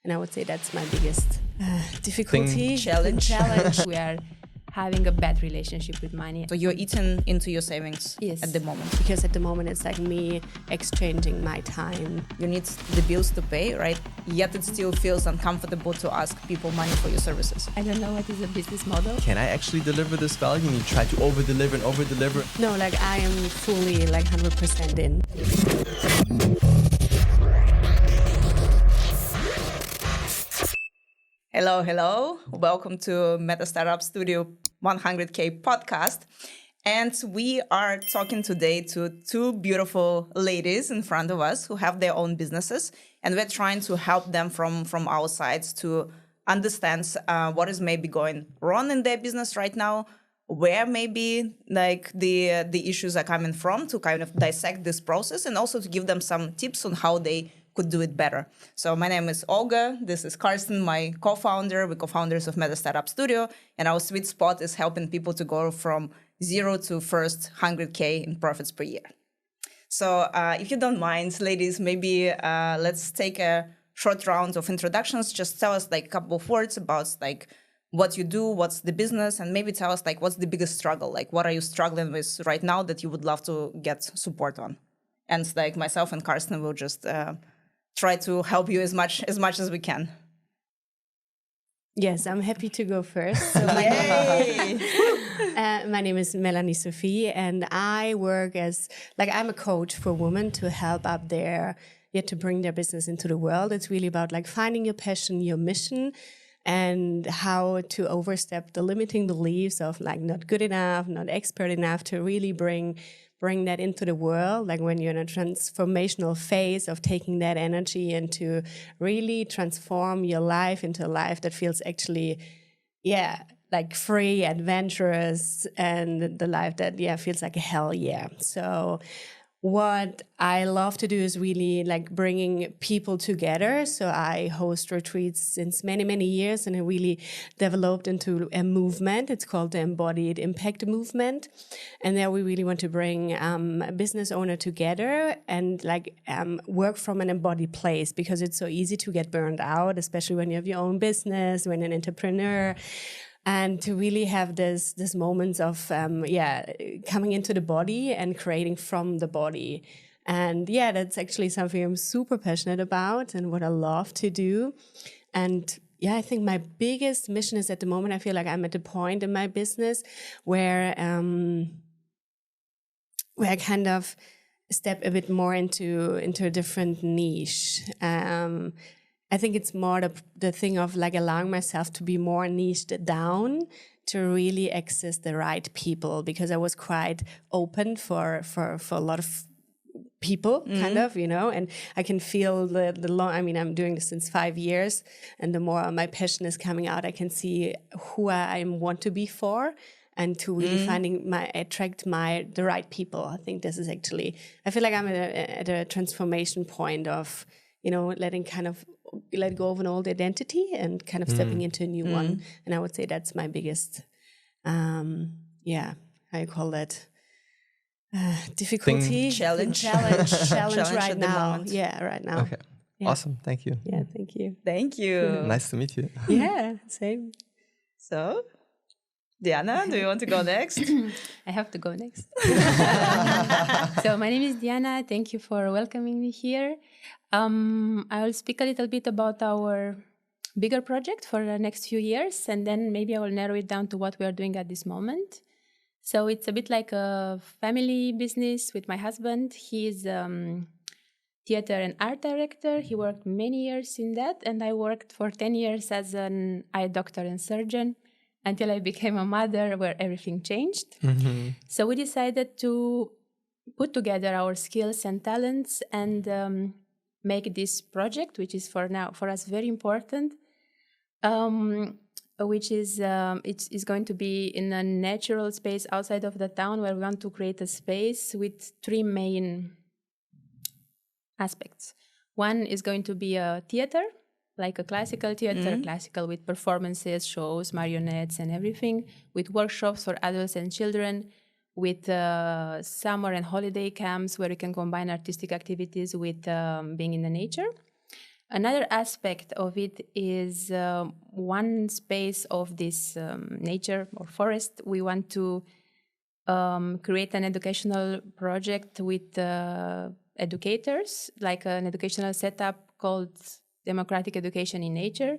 And I would say that's my biggest difficulty. Challenge. We are having a bad relationship with money. So you're eating into your savings Yes. at the moment. Because at the moment it's like me exchanging my time. You need the bills to pay, right? Yet it still feels uncomfortable to ask people money for your services. I don't know what is a business model. Can I actually deliver this value? And you try to over-deliver and over-deliver. No, like I am fully like 100% in. Hello. Welcome to Meta Startup Studio 100K podcast. And we are talking today to two beautiful ladies in front of us who have their own businesses. And we're trying to help them from our sides to understand what is maybe going wrong in their business right now, where maybe like the issues are coming from, to kind of dissect this process and also to give them some tips on how they could do it better. So my name is Olga. This is Karsten, my co-founder. We're co-founders of Meta Startup Studio. And our sweet spot is helping people to go from zero to first 100K in profits per year. So if you don't mind, ladies, maybe let's take a short round of introductions. Just tell us like a couple of words about like what you do, what's the business, and maybe tell us like what's the biggest struggle? Like what are you struggling with right now that you would love to get support on? And like myself and Karsten will just try to help you as much as we can. Yes, I'm happy to go first. So my name is Meanie Sophie, and I work as, like, I'm a coach for women to help up to bring their business into the world. It's really about like finding your passion, your mission, and how to overstep the limiting beliefs of like not good enough, not expert enough, to really bring that into the world, like when you're in a transformational phase of taking that energy and to really transform your life into a life that feels actually, like free, adventurous, and the life that, feels like a hell yeah. So what I love to do is really like bringing people together. So I host retreats since many, many years, and it really developed into a movement. It's called the Embodied Impact Movement. And there we really want to bring a business owner together and work from an embodied place, because it's so easy to get burned out, especially when you have your own business, when you're an entrepreneur. And to really have this moments of, coming into the body and creating from the body. And that's actually something I'm super passionate about and what I love to do. And I think my biggest mission is at the moment, I feel like I'm at the point in my business where I kind of step a bit more into a different niche. I think it's more the thing of like allowing myself to be more niched down to really access the right people, because I was quite open for a lot of people, kind of, and I can feel I'm doing this since 5 years, and the more my passion is coming out, I can see who I want to be for, and to really attract the right people. I think this is actually, I feel like I'm at a transformation point of, let go of an old identity and kind of stepping into a new one. And I would say that's my biggest, how you call that? Difficulty? Challenge right now. Moment. Yeah, right now. Okay. Yeah. Awesome. Thank you. Yeah, thank you. Thank you. Nice to meet you. Yeah, same. So, Diana, do you want to go next? I have to go next. So my name is Diana. Thank you for welcoming me here. I will speak a little bit about our bigger project for the next few years, and then maybe I will narrow it down to what we are doing at this moment. So it's a bit like a family business with my husband. He is theater and art director. He worked many years in that, and I worked for 10 years as an eye doctor and surgeon, until I became a mother, where everything changed. Mm-hmm. So we decided to put together our skills and talents and make this project, which is for us very important, which is it's going to be in a natural space outside of the town, where we want to create a space with 3 main aspects. One is going to be a theater, like a classical theater, classical with performances, shows, marionettes and everything, with workshops for adults and children, with summer and holiday camps where you can combine artistic activities with being in the nature. Another aspect of it is one space of this nature or forest. We want to create an educational project with educators, like an educational setup called Democratic Education in Nature.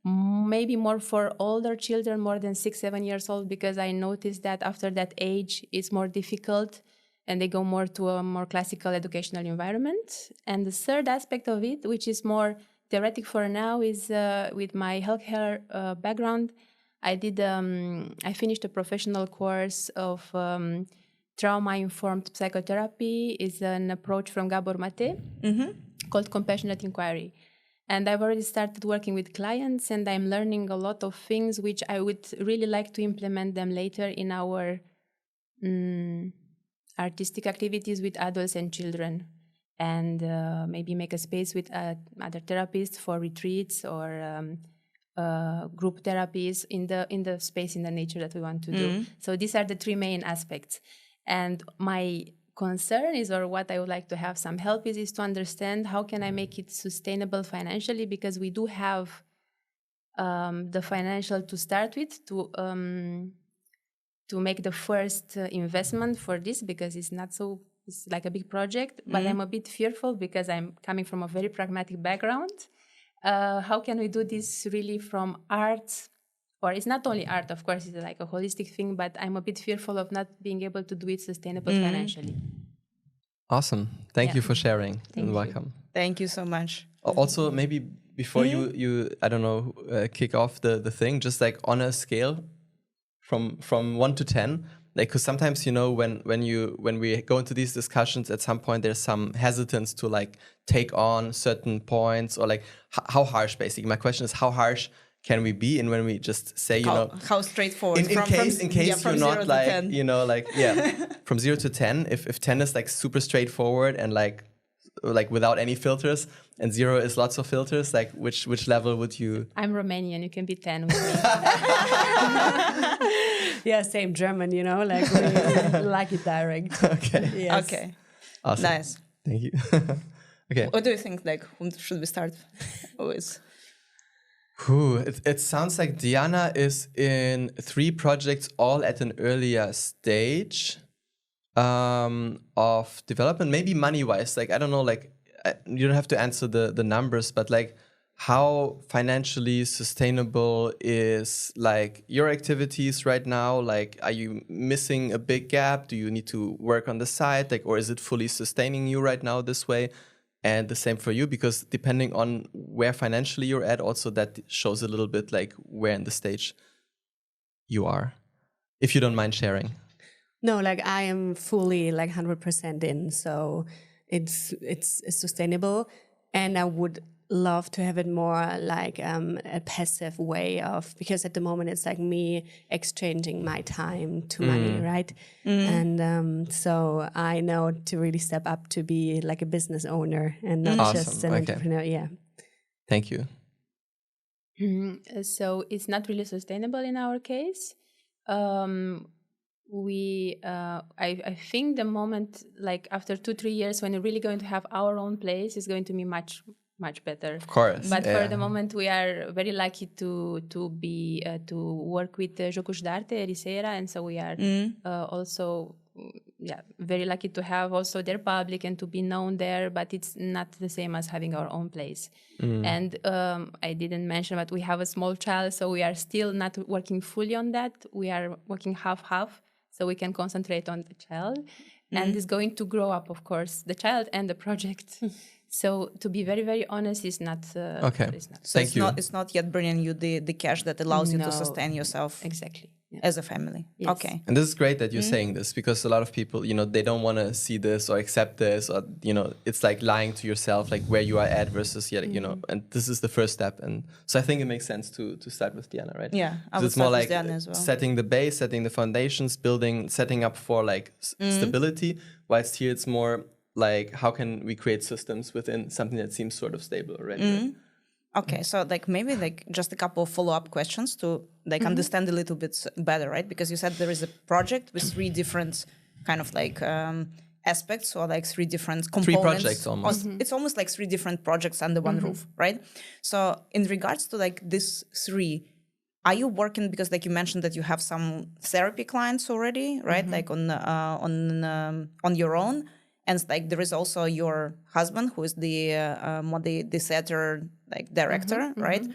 Maybe more for older children, more than 6-7 years old, because I noticed that after that age, it's more difficult and they go more to a more classical educational environment. And the third aspect of it, which is more theoretic for now, is with my healthcare background. I finished a professional course of trauma-informed psychotherapy. Is an approach from Gabor Mate called compassionate inquiry. And I've already started working with clients, and I'm learning a lot of things which I would really like to implement them later in our artistic activities with adults and children, and maybe make a space with other therapists for retreats or group therapies in the space in the nature that we want to do. So these are the three main aspects. And my concern is, or what I would like to have some help is to understand how can I make it sustainable financially, because we do have the financial to start with to make the first investment for this, because it's like a big project, but I'm a bit fearful because I'm coming from a very pragmatic background. How can we do this really from art? Or it's not only art, of course, it's like a holistic thing, but I'm a bit fearful of not being able to do it sustainable financially. Awesome. Thank you for sharing and welcome. Thank you so much. Also, maybe before you I don't know, kick off the thing, just like on a scale from 1 to 10, like, because sometimes, you know, when we go into these discussions, at some point there's some hesitance to like take on certain points, or like how harsh, basically. My question is, how harsh can we be? And when we just say, you know, how straightforward, in case you're not like, 10. you know, like, from 0 to 10, if 10 is like super straightforward and like without any filters, and 0 is lots of filters, like which level would you? I'm Romanian, you can be 10 with me. Yeah, same German, you know, like we like it direct. Okay. Yes. Okay. Awesome. Nice. Thank you. Okay. What do you think? Like, whom should we start with? It sounds like Diana is in 3 projects, all at an earlier stage of development. Maybe money-wise, like, I don't know, like, you don't have to answer the numbers, but like, how financially sustainable is like your activities right now? Like, are you missing a big gap? Do you need to work on the side? Like, or is it fully sustaining you right now this way? And the same for you, because depending on where financially you're at, also that shows a little bit like where in the stage you are, if you don't mind sharing. No, like I am fully like 100% in, so it's sustainable, and I would love to have it more like a passive way of, because at the moment it's like me exchanging my time to money, right? And so I know to really step up to be like a business owner and not just an entrepreneur. Yeah. Thank you. So it's not really sustainable in our case. I think the moment, like after 2-3 years, when we're really going to have our own place, is going to be much better. Of course. But for the moment, we are very lucky to work with Jocos d'Arte, Ericeira, and so we are also very lucky to have also their public and to be known there. But it's not the same as having our own place. And I didn't mention, but we have a small child, so we are still not working fully on that. We are working half, so we can concentrate on the child, and it's going to grow up, of course, the child and the project. So to be very, very honest, it's not. Okay. It's not. So it's not yet bringing you the cash that allows you to sustain yourself exactly as a family. Yes. Okay. And this is great that you're saying this, because a lot of people, you know, they don't want to see this or accept this, or, you know, it's like lying to yourself, like where you are at versus, you know, and this is the first step. And so I think it makes sense to start with Diana, right? Yeah, I would it's more start with like Diana as well. setting the base, setting the foundations, setting up for like stability, whilst here it's more like, how can we create systems within something that seems sort of stable already? Right? Okay, so like maybe like just a couple of follow-up questions to like understand a little bit better, right? Because you said there is a project with 3 different kind of like aspects, or like three different components. Three projects almost. It's almost like three different projects under one roof, right? So in regards to like these three, are you working, because like you mentioned that you have some therapy clients already, right? Like on your own, and like there is also your husband who is the theater like director, right?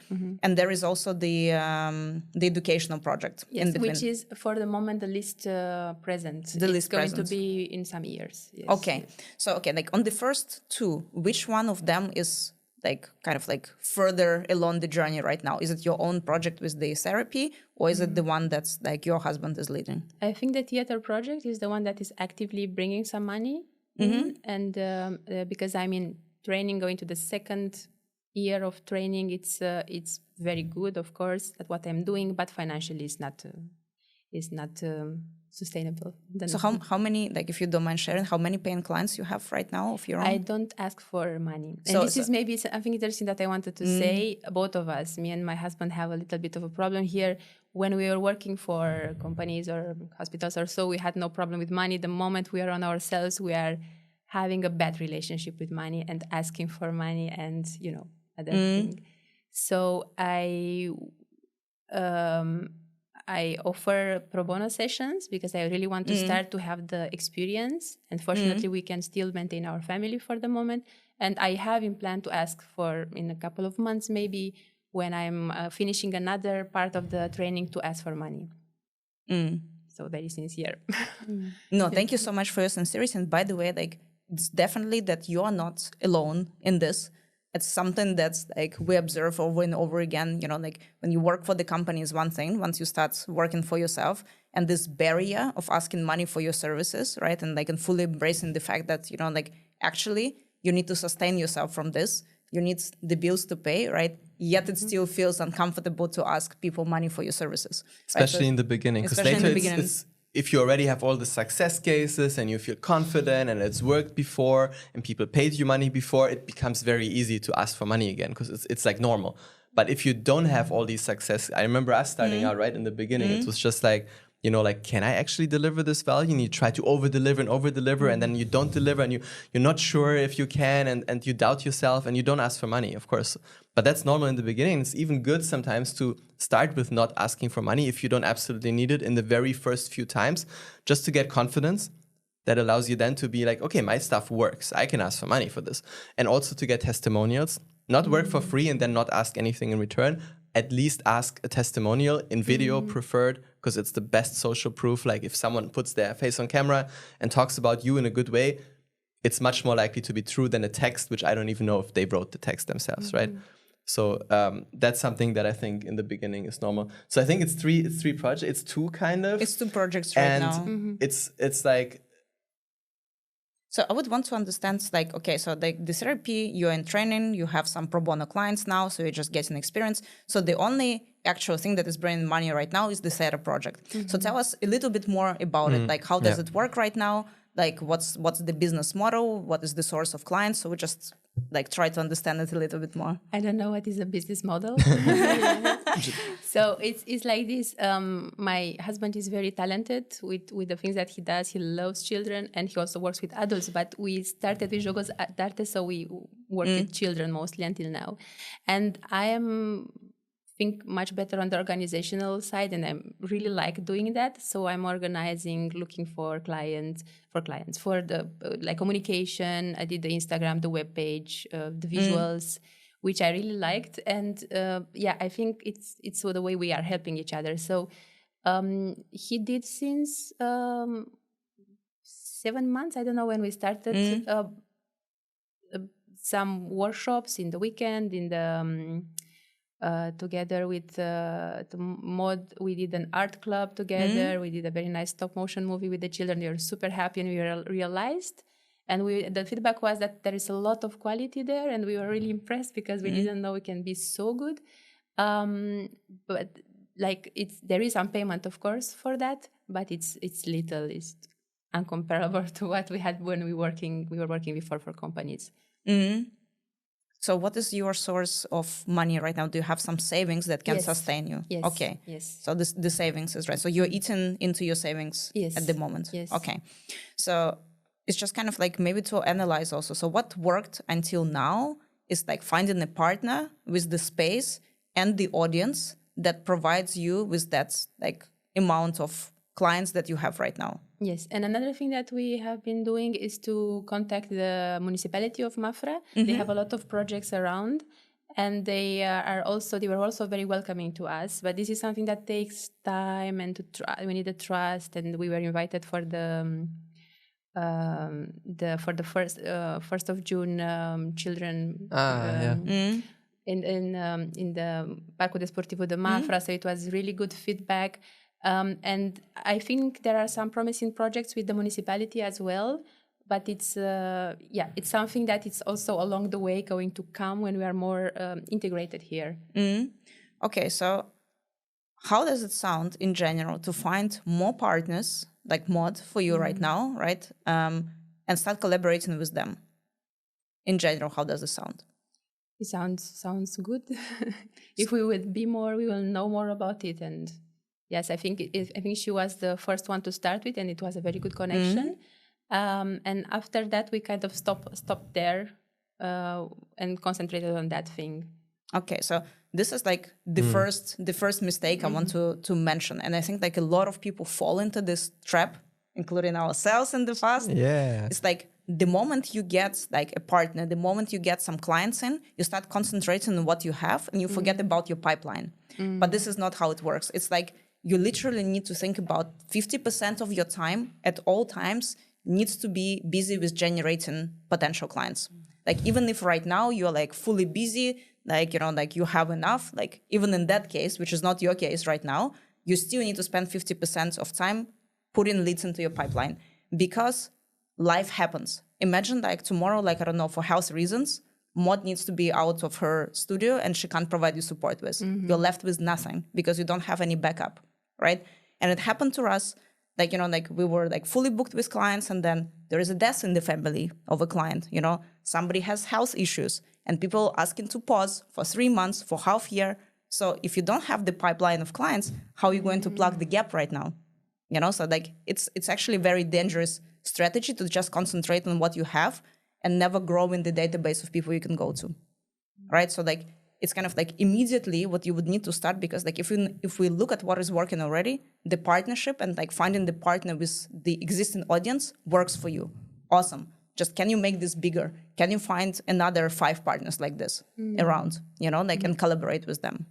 And there is also the educational project in between. Which is for the moment the least present. The least it's going present. to be in some years. Yes. Okay, so like on the first two, which one of them is like kind of like further along the journey right now? Is it your own project with the therapy, or is it the one that's like your husband is leading? I think the theater project is the one that is actively bringing some money in, and because I'm in training, going to the second year of training, it's very good, of course, at what I'm doing, but financially it's not sustainable. So how many, like if you don't mind sharing, how many paying clients you have right now of your own? I don't ask for money. And this is maybe something interesting that I wanted to say. Both of us, me and my husband, have a little bit of a problem here. When we were working for companies or hospitals or so, we had no problem with money. The moment we are on ourselves, we are having a bad relationship with money and asking for money and, other thing. So I offer pro bono sessions because I really want to start to have the experience. And fortunately, we can still maintain our family for the moment. And I have in plan to ask for, in a couple of months, maybe when I'm finishing another part of the training, to ask for money. So very sincere. No, thank you so much for your sincerity. And by the way, like, it's definitely that you're not alone in this. It's something that's like we observe over and over again, like when you work for the company is one thing, once you start working for yourself, and this barrier of asking money for your services, right? And like, and fully embracing the fact that, like actually you need to sustain yourself from this. You need the bills to pay, right? Yet it still feels uncomfortable to ask people money for your services. Especially right? So, in the beginning. Because later it's if you already have all the success cases and you feel confident and it's worked before and people paid you money before, it becomes very easy to ask for money again because it's like normal. But if you don't have all these success, I remember us starting out right in the beginning, it was just like, like, can I actually deliver this value? And you try to over-deliver and then you don't deliver and you're not sure if you can and you doubt yourself and you don't ask for money, of course. But that's normal in the beginning. It's even good sometimes to start with not asking for money if you don't absolutely need it in the very first few times, just to get confidence. That allows you then to be like, okay, my stuff works. I can ask for money for this. And also to get testimonials, not work for free and then not ask anything in return. At least ask a testimonial in video preferred, because it's the best social proof. Like if someone puts their face on camera and talks about you in a good way, it's much more likely to be true than a text, which I don't even know if they wrote the text themselves, right? So that's something that I think in the beginning is normal. So I think it's three projects. It's two kind of. It's two projects right now. And it's like. So I would want to understand, like, okay, so the therapy, you're in training, you have some pro bono clients now, so you're just getting experience. So the only actual thing that is bringing money right now is the theater project. So tell us a little bit more about it. Like, how does it work right now? Like, what's the business model? What is the source of clients? So we just like try to understand it a little bit more. I don't know what is a business model. So it's like this. My husband is very talented with the things that he does. He loves children and he also works with adults. But we started with Jogos d'Arte, so we work with children mostly until now. And I think much better on the organizational side, and I really like doing that. So I'm organizing, looking for clients, for the like communication. I did the Instagram, the webpage, the visuals, which I really liked. And I think it's the way we are helping each other. So he did since 7 months. I don't know when we started some workshops in the weekend, in the together with the mod. We did an art club together. We did a very nice stop motion movie with the children. They were super happy, and we realized, and the feedback was that there is a lot of quality there, and we were really impressed because we didn't know it can be so good. But like there is some payment, of course, for that, but it's little. It's uncomparable to what we had when we were working before for companies. So what is your source of money right now? Do you have some savings that can sustain you? Yes. Okay. Yes. So the savings is right. So you're eating into your savings at the moment. Yes. Okay. So it's just kind of like maybe to analyze also. So what worked until now is like finding a partner with the space and the audience that provides you with that like amount of clients that you have right now. Yes, and another thing that we have been doing is to contact the municipality of Mafra. They have a lot of projects around, and they were also very welcoming to us. But this is something that takes time, and we need the trust. And we were invited for the 1st of June children. In the Parco Desportivo de Mafra, so it was really good feedback. And I think there are some promising projects with the municipality as well, but it's something that it's also along the way going to come when we are more integrated here. Okay, so how does it sound in general to find more partners like Mod for you right now, right? And start collaborating with them. In general, how does it sound? It sounds good. If we would be more, we will know more about it. And yes, I think she was the first one to start with, and it was a very good connection. And after that, we kind of stopped there and concentrated on that thing. Okay, so this is like the first mistake I want to mention, and I think like a lot of people fall into this trap, including ourselves in the past. Yeah, it's like the moment you get like a partner, the moment you get some clients in, you start concentrating on what you have, and you forget about your pipeline. But this is not how it works. It's like you literally need to think about 50% of your time at all times needs to be busy with generating potential clients. Like even if right now you're like fully busy, like, you know, like you have enough, like even in that case, which is not your case right now, you still need to spend 50% of time putting leads into your pipeline because life happens. Imagine like tomorrow, like, I don't know, for health reasons, Mod needs to be out of her studio and she can't provide you support with. You're left with nothing because you don't have any backup, right? And it happened to us, like, you know, like we were like fully booked with clients, and then there is a death in the family of a client, you know, somebody has health issues and people asking to pause for 3 months, for half year. So if you don't have the pipeline of clients, how are you going to plug the gap right now? You know, so like it's actually very dangerous strategy to just concentrate on what you have and never grow in the database of people you can go to, right? So like it's kind of like immediately what you would need to start, because like if we look at what is working already, the partnership and like finding the partner with the existing audience works for you. Awesome. Just can you make this bigger? Can you find another 5 partners like this around, you know, like and collaborate with them?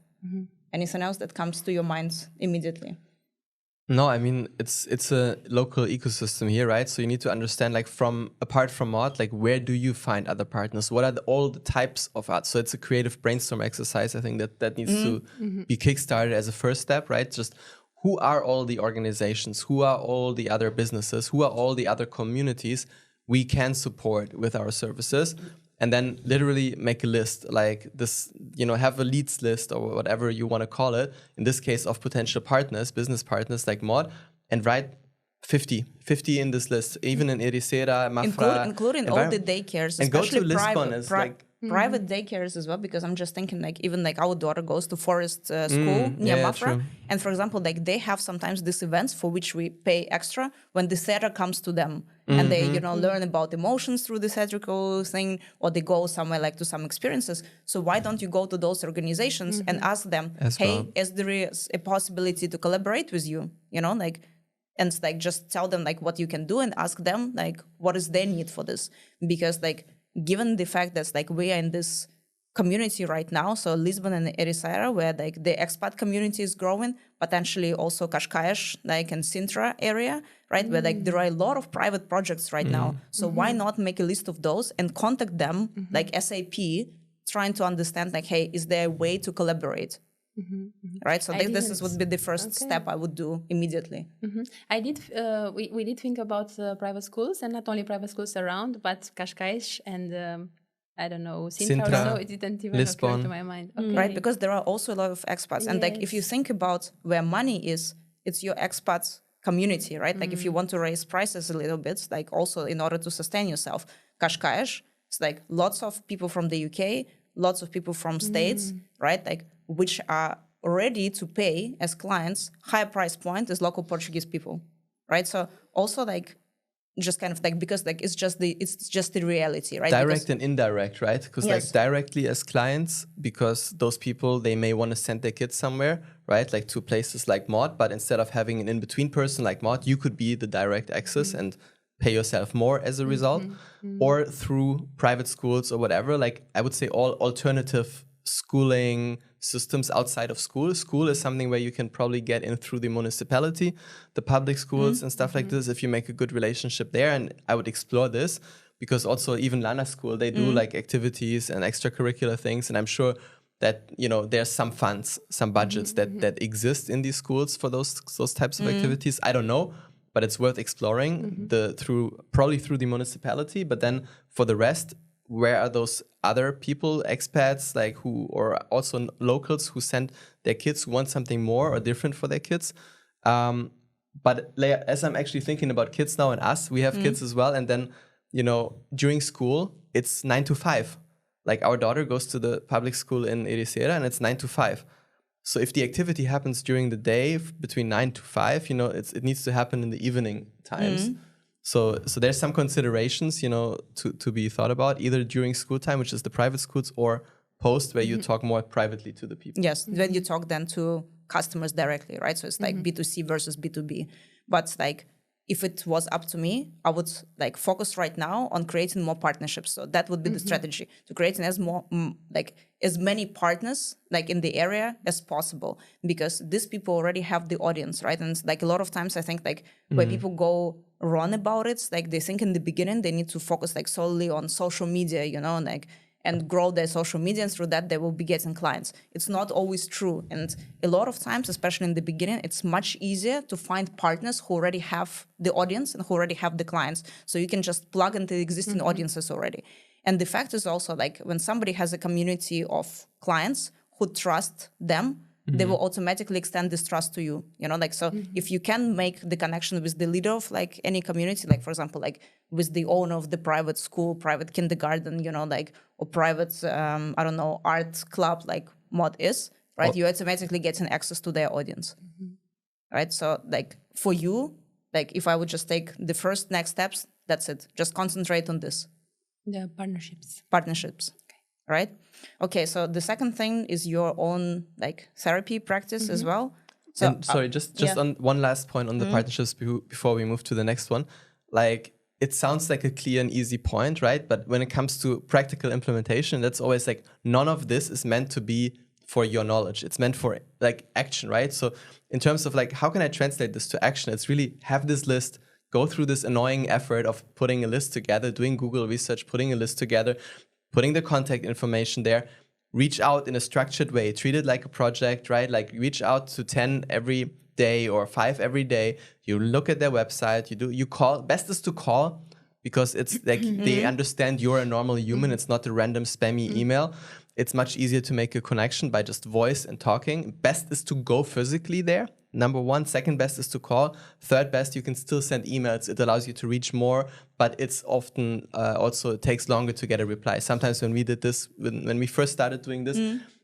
Anything else that comes to your mind immediately? No, I mean it's a local ecosystem here, right? So you need to understand, like, apart from Mod, like where do you find other partners? What are all the types of art? So it's a creative brainstorm exercise. I think that needs to be kickstarted as a first step, right? Just who are all the organizations? Who are all the other businesses? Who are all the other communities we can support with our services? And then literally make a list like this, you know, have a leads list or whatever you want to call it, in this case of potential partners, business partners like Mod, and write 50 in this list, even in Ericeira, Mafra. Including all the daycares, and especially go to Lisbon as private daycares as well, because I'm just thinking like even like our daughter goes to forest school near Mafra, and for example like they have sometimes these events for which we pay extra when the setter comes to them and they, you know, learn about emotions through the theatrical thing, or they go somewhere like to some experiences. So why don't you go to those organizations and ask them, is there is a possibility to collaborate with you, you know, like, and like just tell them like what you can do and ask them like what is their need for this, because like given the fact that like we are in this community right now, so Lisbon and Ericeira, where like the expat community is growing, potentially also Cascais, like in Sintra area, right, where like there are a lot of private projects right now. So why not make a list of those and contact them like SAP, trying to understand like, hey, is there a way to collaborate? Right, so this would be the first step I would do immediately. I did. We did think about private schools, and not only private schools around, but Cascais and I don't know, Sintra. So it didn't even occur to my mind. Right, because there are also a lot of expats, and like if you think about where money is, it's your expats community, right? Like if you want to raise prices a little bit, like also in order to sustain yourself, Cascais, it's like lots of people from the UK, lots of people from States, right? Like which are ready to pay as clients higher price point as local Portuguese people, right? So also like just kind of like, because like it's just the reality, right? Direct and indirect, right? Because Yes. like directly as clients, because those people, they may want to send their kids somewhere, right? Like to places like Mod, but instead of having an in-between person like Mod, you could be the direct access and pay yourself more as a result. Or through private schools or whatever. Like I would say all alternative schooling systems outside of school. School is something where you can probably get in through the municipality, the public schools and stuff like this, if you make a good relationship there. And I would explore this, because also even Lana School, they do like activities and extracurricular things. And I'm sure that, you know, there's some funds, some budgets that exist in these schools for those types of activities. I don't know, but it's worth exploring probably through the municipality. But then for the rest, where are those other people, expats, like who, or also locals who send their kids, who want something more or different for their kids? But as I'm actually thinking about kids now and us, we have kids as well. And then, you know, during school, it's 9 to 5. Like our daughter goes to the public school in Ericeira and it's 9 to 5. So if the activity happens during the day between 9 to 5, you know, it needs to happen in the evening times. So there's some considerations, you know, to be thought about, either during school time, which is the private schools, or post, where you talk more privately to the people. Yes, when you talk then to customers directly, right? So it's like B2C versus B2B. But like, if it was up to me, I would like focus right now on creating more partnerships. So that would be the strategy, to creating as many partners like in the area as possible, because these people already have the audience, right? And like a lot of times I think like where people go wrong about it, like they think in the beginning they need to focus like solely on social media, you know, like, and grow their social media, and through that they will be getting clients. It's not always true. And a lot of times, especially in the beginning, it's much easier to find partners who already have the audience and who already have the clients. So you can just plug into the existing audiences already. And the fact is also like when somebody has a community of clients who trust them, they will automatically extend this trust to you, you know, like, so if you can make the connection with the leader of like any community, like for example, like with the owner of the private school, private kindergarten, you know, like, or private, I don't know, art club, like Mod is, right? You automatically getting access to their audience, right? So like for you, like if I would just take the first next steps, that's it. Just concentrate on this. The partnerships. Right? Okay, so the second thing is your own like therapy practice as well. So And sorry, just on one last point on the partnerships before we move to the next one. Like, it sounds like a clear and easy point, right? But when it comes to practical implementation, that's always like, none of this is meant to be for your knowledge. It's meant for like action, right? So in terms of like, how can I translate this to action? It's really have this list, go through this annoying effort of putting a list together, doing Google research, putting a list together, putting the contact information there, reach out in a structured way, treat it like a project, right? Like reach out to 10 every day or 5 every day. You look at their website, you call. Best is to call, because it's like they understand you're a normal human. It's not a random spammy email. It's much easier to make a connection by just voice and talking. Best is to go physically there. Number one. Second best is to call. Third best, you can still send emails. It allows you to reach more, but it's often also, it takes longer to get a reply. Sometimes when we did this, when we first started doing this,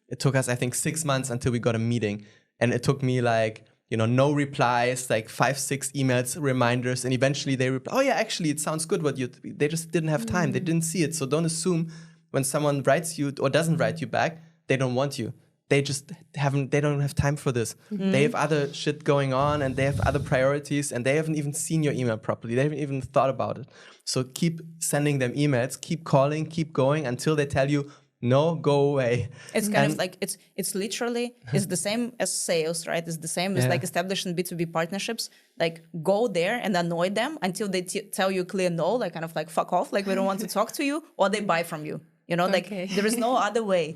it took us, I think, 6 months until we got a meeting. And it took me like, you know, no replies, like 5-6 emails, reminders. And eventually they reply, oh yeah, actually it sounds good what they just didn't have time. They didn't see it. So don't assume when someone writes you or doesn't write you back, they don't want you. They just they don't have time for this. They have other shit going on and they have other priorities and they haven't even seen your email properly. They haven't even thought about it. So keep sending them emails, keep calling, keep going until they tell you, no, go away. It's kind of like, it's literally, it's the same as sales, right? It's the same as like establishing B2B partnerships. Like go there and annoy them until they tell you clear no, like kind of like fuck off, like we don't want to talk to you, or they buy from you. You know, like there is no other way.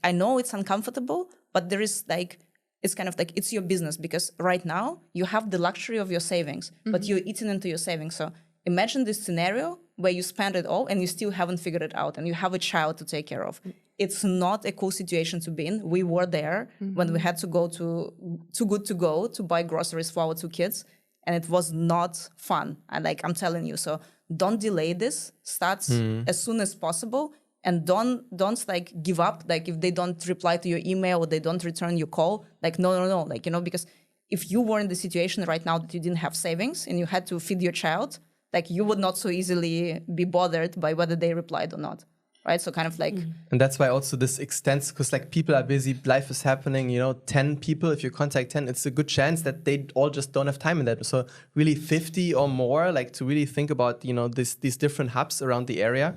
I know it's uncomfortable, but there is like, it's kind of like, it's your business, because right now you have the luxury of your savings, but you're eating into your savings. So imagine this scenario where you spend it all and you still haven't figured it out and you have a child to take care of. It's not a cool situation to be in. We were there when we had to go to Too Good To Go to buy groceries for our 2 kids. And it was not fun. I'm telling you. So don't delay this. Start as soon as possible. And don't like give up. Like if they don't reply to your email or they don't return your call, like no. Like, you know, because if you were in the situation right now that you didn't have savings and you had to feed your child, like you would not so easily be bothered by whether they replied or not. Right. So kind of like. And that's why also this extends, because like people are busy, life is happening, 10 people, if you contact 10, it's a good chance that they all just don't have time in that. So really 50 or more, like to really think about, these different hubs around the area.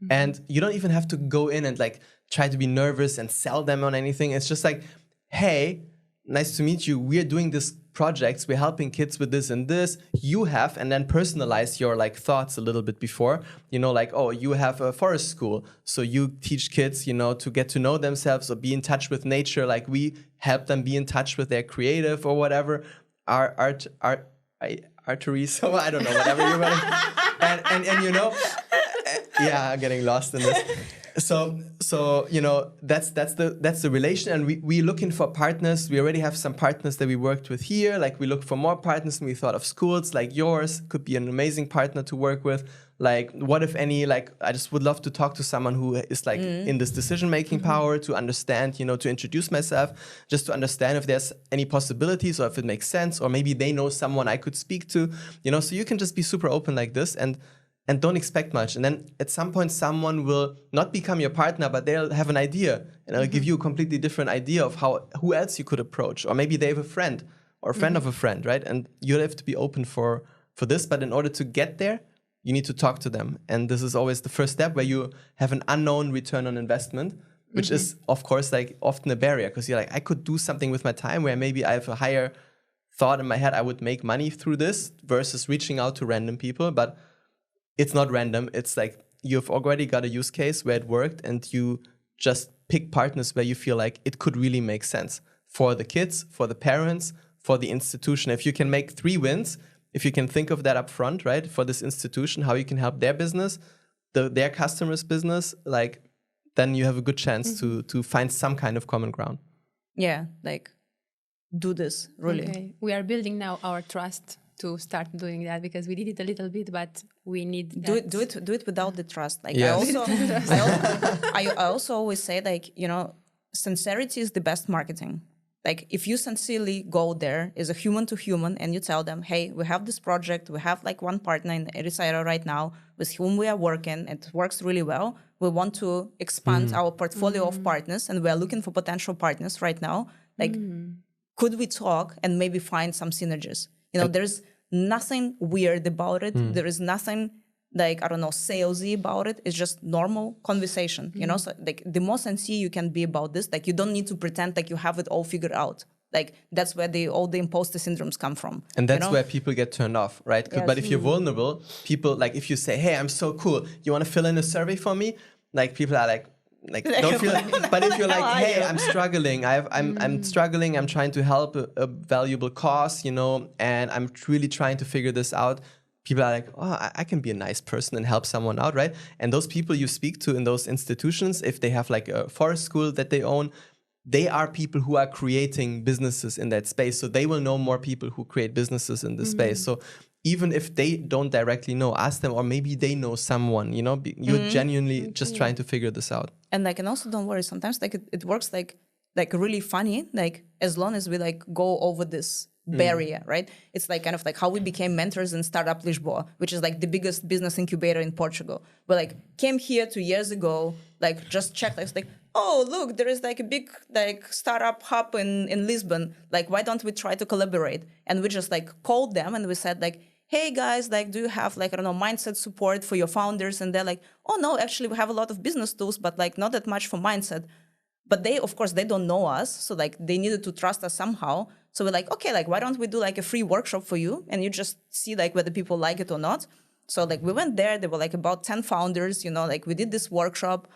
And you don't even have to go in and like try to be nervous and sell them on anything. It's just like, hey, nice to meet you. We're doing this projects. We're helping kids with this and this. You have, and then personalize your like thoughts a little bit before, like, oh, you have a forest school. So you teach kids, to get to know themselves or be in touch with nature. Like we help them be in touch with their creative or whatever, artery. So I don't know, whatever you're running. And yeah, I'm getting lost in this. So that's the relation, and we're looking for partners. We already have some partners that we worked with here. Like we look for more partners, and we thought of schools like yours could be an amazing partner to work with. Like what if any? Like I just would love to talk to someone who is like in this decision-making power to understand, to introduce myself, just to understand if there's any possibilities or if it makes sense, or maybe they know someone I could speak to. So you can just be super open like this and don't expect much. And then at some point, someone will not become your partner, but they'll have an idea and they'll give you a completely different idea of who else you could approach. Or maybe they have a friend or a friend of a friend, right? And you have to be open for this. But in order to get there, you need to talk to them. And this is always the first step, where you have an unknown return on investment, which is, of course, like often a barrier, because you're like, I could do something with my time where maybe I have a higher thought in my head, I would make money through this, versus reaching out to random people. But it's not random. It's like you've already got a use case where it worked, and you just pick partners where you feel like it could really make sense for the kids, for the parents, for the institution. If you can make 3 wins, if you can think of that up front, right, for this institution, how you can help their business, their customers' business, like then you have a good chance to find some kind of common ground. Yeah, like do this, really. Okay. We are building now our trust to start doing that, because we did it a little bit, but we need do it without the trust. Like Yeah. I also always say, like, sincerity is the best marketing. Like if you sincerely go there as a human to human and you tell them, hey, we have this project, we have like one partner in Ericeira right now with whom we are working, it works really well. We want to expand our portfolio of partners, and we are looking for potential partners right now. Like, could we talk and maybe find some synergies? There's nothing weird about it. There is nothing like, I don't know, salesy about it. It's just normal conversation, So like the more sincere you can be about this, like you don't need to pretend like you have it all figured out. Like that's where all the imposter syndromes come from. And that's where people get turned off, right? Yes. But if you're vulnerable, people, like if you say, hey, I'm so cool, you want to fill in a survey for me? Like people are like don't feel like, but if you're like, hey, I'm struggling, I'm struggling, I'm trying to help a valuable cause, and I'm really trying to figure this out. People are like, oh, I can be a nice person and help someone out, right? And those people you speak to in those institutions, if they have like a forest school that they own, they are people who are creating businesses in that space. So they will know more people who create businesses in this space. So even if they don't directly know, ask them, or maybe they know someone, you're genuinely just trying to figure this out. And like, and also don't worry, sometimes like it works like really funny, like as long as we like go over this barrier, right? It's like kind of like how we became mentors in Startup Lisboa, which is like the biggest business incubator in Portugal. We like came here 2 years ago, like just checked, like, oh, look, there is like a big like startup hub in Lisbon. Like, why don't we try to collaborate? And we just like called them and we said like, hey guys, like, do you have like, I don't know, mindset support for your founders? And they're like, oh no, actually we have a lot of business tools, but like not that much for mindset. But they, of course, they don't know us. So like they needed to trust us somehow. So we're like, okay, like, why don't we do like a free workshop for you? And you just see like whether people like it or not. So like we went there, there were like about 10 founders, like we did this workshop,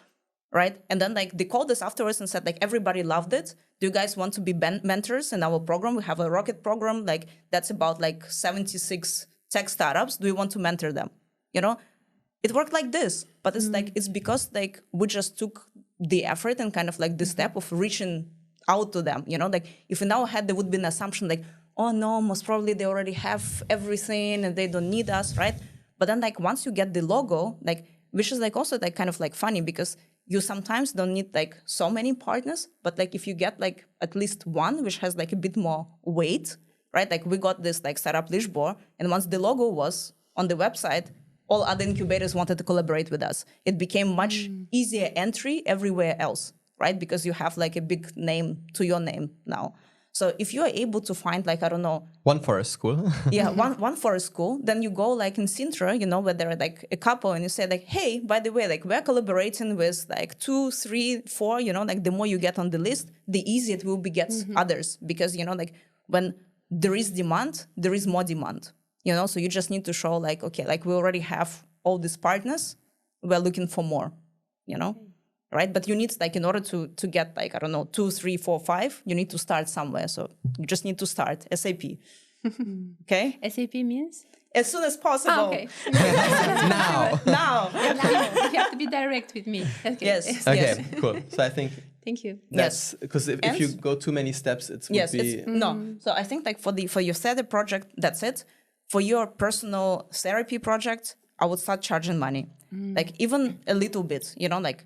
right? And then like they called us afterwards and said like, everybody loved it. Do you guys want to be mentors in our program? We have a rocket program, like that's about like 76 tech startups. Do you want to mentor them? It worked like this, but it's like, it's because like we just took the effort and kind of like the step of reaching out to them, like if in our head there would be an assumption like, oh no, most probably they already have everything and they don't need us, right? But then like once you get the logo, like, which is like also like kind of like funny, because you sometimes don't need like so many partners, but like if you get like at least one which has like a bit more weight, right? Like we got this like Startup Lisboa, and once the logo was on the website, all other incubators wanted to collaborate with us. It became much easier entry everywhere else, right? Because you have like a big name to your name now. So if you are able to find like, I don't know. One for a school. Yeah, one for a school. Then you go like in Sintra, you know, where there are like a couple and you say like, hey, by the way, like we're collaborating with like 2, 3, 4, you know, like the more you get on the list, the easier it will be get others. Because, you know, like when there is demand, there is more demand, you know? So you just need to show like, okay, like we already have all these partners, we're looking for more, you know? Right? But you need like in order to get like, I don't know, 2, 3, 4, 5, you need to start somewhere. So you just need to start SAP. Okay? SAP means? As soon as possible. Okay. Now. Now. You have to be direct with me. Okay. Yes. Okay, Yes. cool. So I think Thank you. that's because if you go too many steps, it would Yes. be... No. So I think like for your therapy project, that's it. For your personal therapy project, I would start charging money. Like even a little bit, you know, like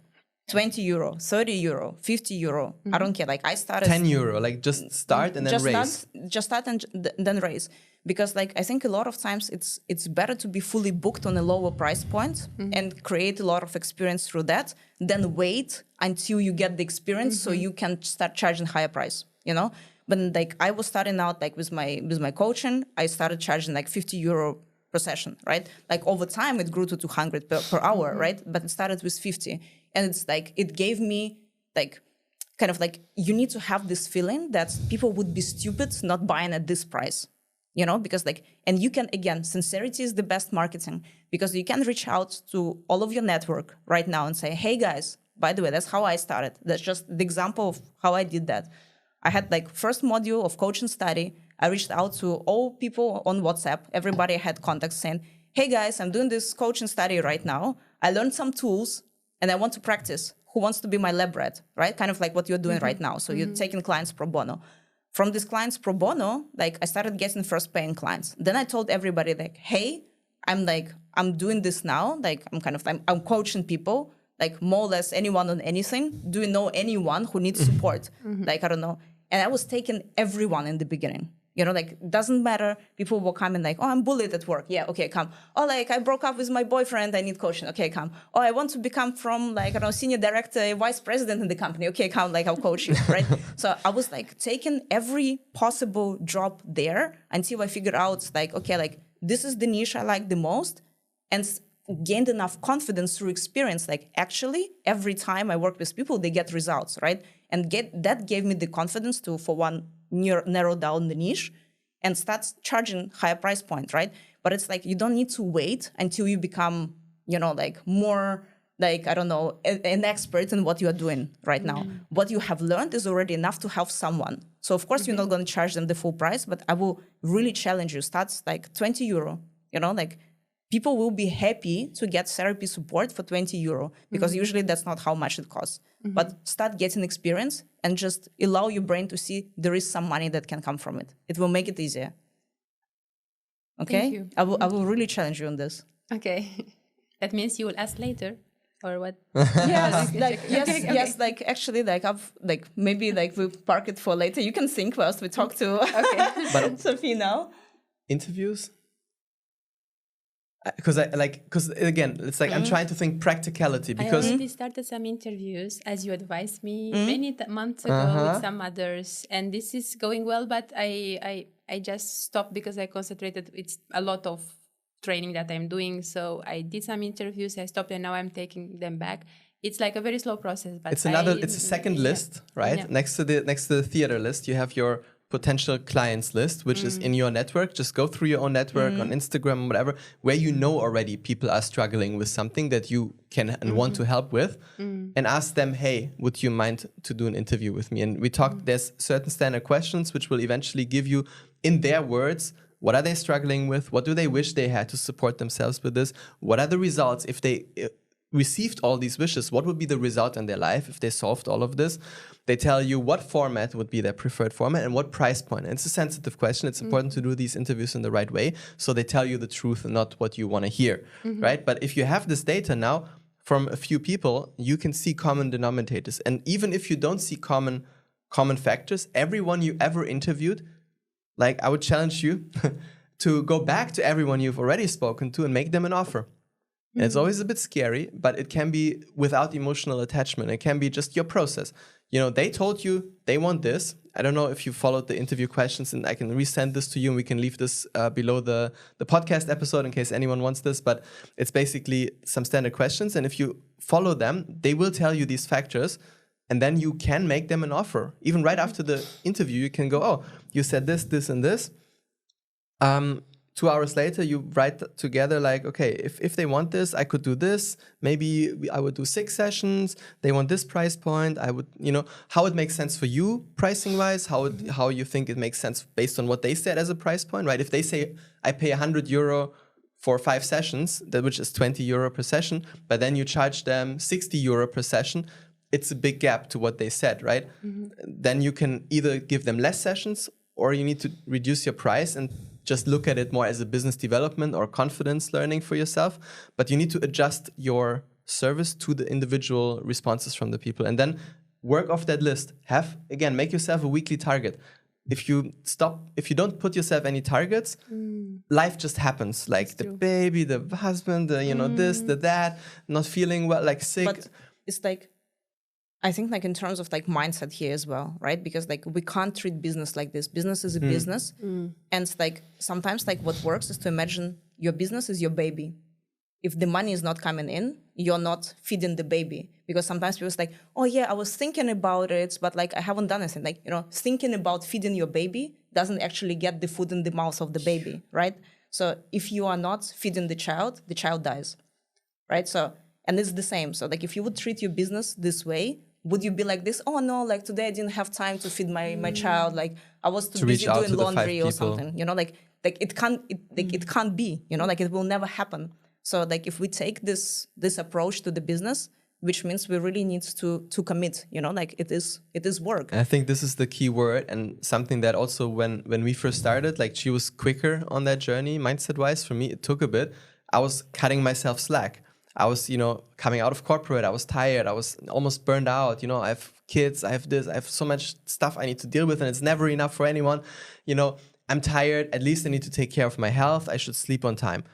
20 euro, 30 euro, 50 euro. I don't care. Like I started 10 euro, like just start and then raise. Just start and then raise. Because like I think a lot of times it's better to be fully booked on a lower price point and create a lot of experience through that than wait until you get the experience so you can start charging higher price, you know? But like I was starting out like with my coaching, I started charging like 50 euro per session, right? Like over time it grew to 200 per hour, right? But it started with 50. And it's like, it gave me like, kind of like, you need to have this feeling that people would be stupid not buying at this price, you know, because like, and you can, again, sincerity is the best marketing because you can reach out to all of your network right now and say, hey guys, by the way, that's how I started. That's just the example of how I did that. I had like first module of coaching study. I reached out to all people on WhatsApp. Everybody had contacts saying, hey guys, I'm doing this coaching study right now. I learned some tools and I want to practice. Who wants to be my lab rat, right? Kind of like what you're doing right now. So you're taking clients pro bono. From these clients pro bono, like I started getting first paying clients. Then I told everybody like, hey, I'm doing this now. Like I'm coaching people, like more or less anyone on anything. Do you know anyone who needs support? Like, I don't know. And I was taking everyone in the beginning. You know, like, doesn't matter. People will come and like, oh, I'm bullied at work. Yeah, okay, come. Oh, like, I broke up with my boyfriend. I need coaching. Okay, come. Oh, I want to become from, like, I don't know, senior director, vice president in the company. Okay, come, like, I'll coach you, right? So I was, like, taking every possible job there until I figured out, like, okay, like, this is the niche I like the most and gained enough confidence through experience. Like, actually, every time I work with people, they get results, right? And that gave me the confidence to, for one, narrow down the niche and start charging higher price point, right? But it's like you don't need to wait until you become, you know, like more like, I don't know, an expert in what you are doing right now. What you have learned is already enough to help someone. So of course you're not going to charge them the full price, but I will really challenge you. Start like 20 euro, you know, like people will be happy to get therapy support for 20 euro because usually that's not how much it costs. But start getting experience and just allow your brain to see there is some money that can come from it. It will make it easier. Okay? Thank you. I will really challenge you on this. Okay. That means you will ask later or what? Yes, like yes, Okay. yes, like actually like I've like maybe like we'll park it for later. You can think whilst we talk to But Sophie now. interviews? Because again, it's like I'm trying to think practicality I because already started some interviews, as you advised me many months ago with some others, and this is going well. But I just stopped because I concentrated. It's a lot of training that I'm doing, so I did some interviews. I stopped, and now I'm taking them back. It's like a very slow process. But it's a second list, right? Yeah. Next to the theater list, you have your potential clients list, which is in your network. Just go through your own network on Instagram, whatever, where you know already people are struggling with something that you can and want to help with, and ask them, hey, would you mind to do an interview with me? And we talked, there's certain standard questions which will eventually give you, in their words, what are they struggling with? What do they wish they had to support themselves with this? What are the results if they received all these wishes? What would be the result in their life if they solved all of this? They tell you what format would be their preferred format and what price point. And it's a sensitive question. It's important to do these interviews in the right way. So they tell you the truth and not what you want to hear, right? But if you have this data now from a few people, you can see common denominators. And even if you don't see common factors, everyone you ever interviewed, like I would challenge you to go back to everyone you've already spoken to and make them an offer. And it's always a bit scary, but it can be without emotional attachment. It can be just your process. You know, they told you they want this. I don't know if you followed the interview questions, and I can resend this to you, and we can leave this below the podcast episode in case anyone wants this. But it's basically some standard questions. And if you follow them, they will tell you these factors. And then you can make them an offer. Even right after the interview, you can go, oh, you said this, this, and this. 2 hours later, you write together like, okay, if they want this, I could do this. Maybe I would do 6 sessions. They want this price point. I would, you know, how it makes sense for you pricing wise, how you think it makes sense based on what they said as a price point, right? If they say I pay €100 for 5 sessions, which is €20 per session, but then you charge them €60 per session, it's a big gap to what they said, right? Then you can either give them less sessions, or you need to reduce your price and just look at it more as a business development or confidence learning for yourself. But you need to adjust your service to the individual responses from the people, and then work off that list. Make yourself a weekly target. If you don't put yourself any targets, life just happens. Like the baby, the husband, this, the that, not feeling well, like sick. But it's like, I think like in terms of like mindset here as well, right? Because like we can't treat business like this. Business is a business. And it's like sometimes like what works is to imagine your business is your baby. If the money is not coming in, you're not feeding the baby. Because sometimes people say like, oh yeah, I was thinking about it, but like I haven't done anything. Like, thinking about feeding your baby doesn't actually get the food in the mouth of the baby, right? So if you are not feeding the child dies, right? So, and it's the same. So like if you would treat your business this way, would you be like this? Oh no, like today I didn't have time to feed my child. Like I was too busy doing laundry or something. Like it can't be. Like it will never happen. So like if we take this approach to the business, which means we really need to commit. Like it is work. And I think this is the key word, and something that also when we first started, like she was quicker on that journey mindset wise. For me, it took a bit. I was cutting myself slack. I was, coming out of corporate. I was tired. I was almost burned out. I have kids. I have this. I have so much stuff I need to deal with, and it's never enough for anyone. I'm tired. At least I need to take care of my health. I should sleep on time.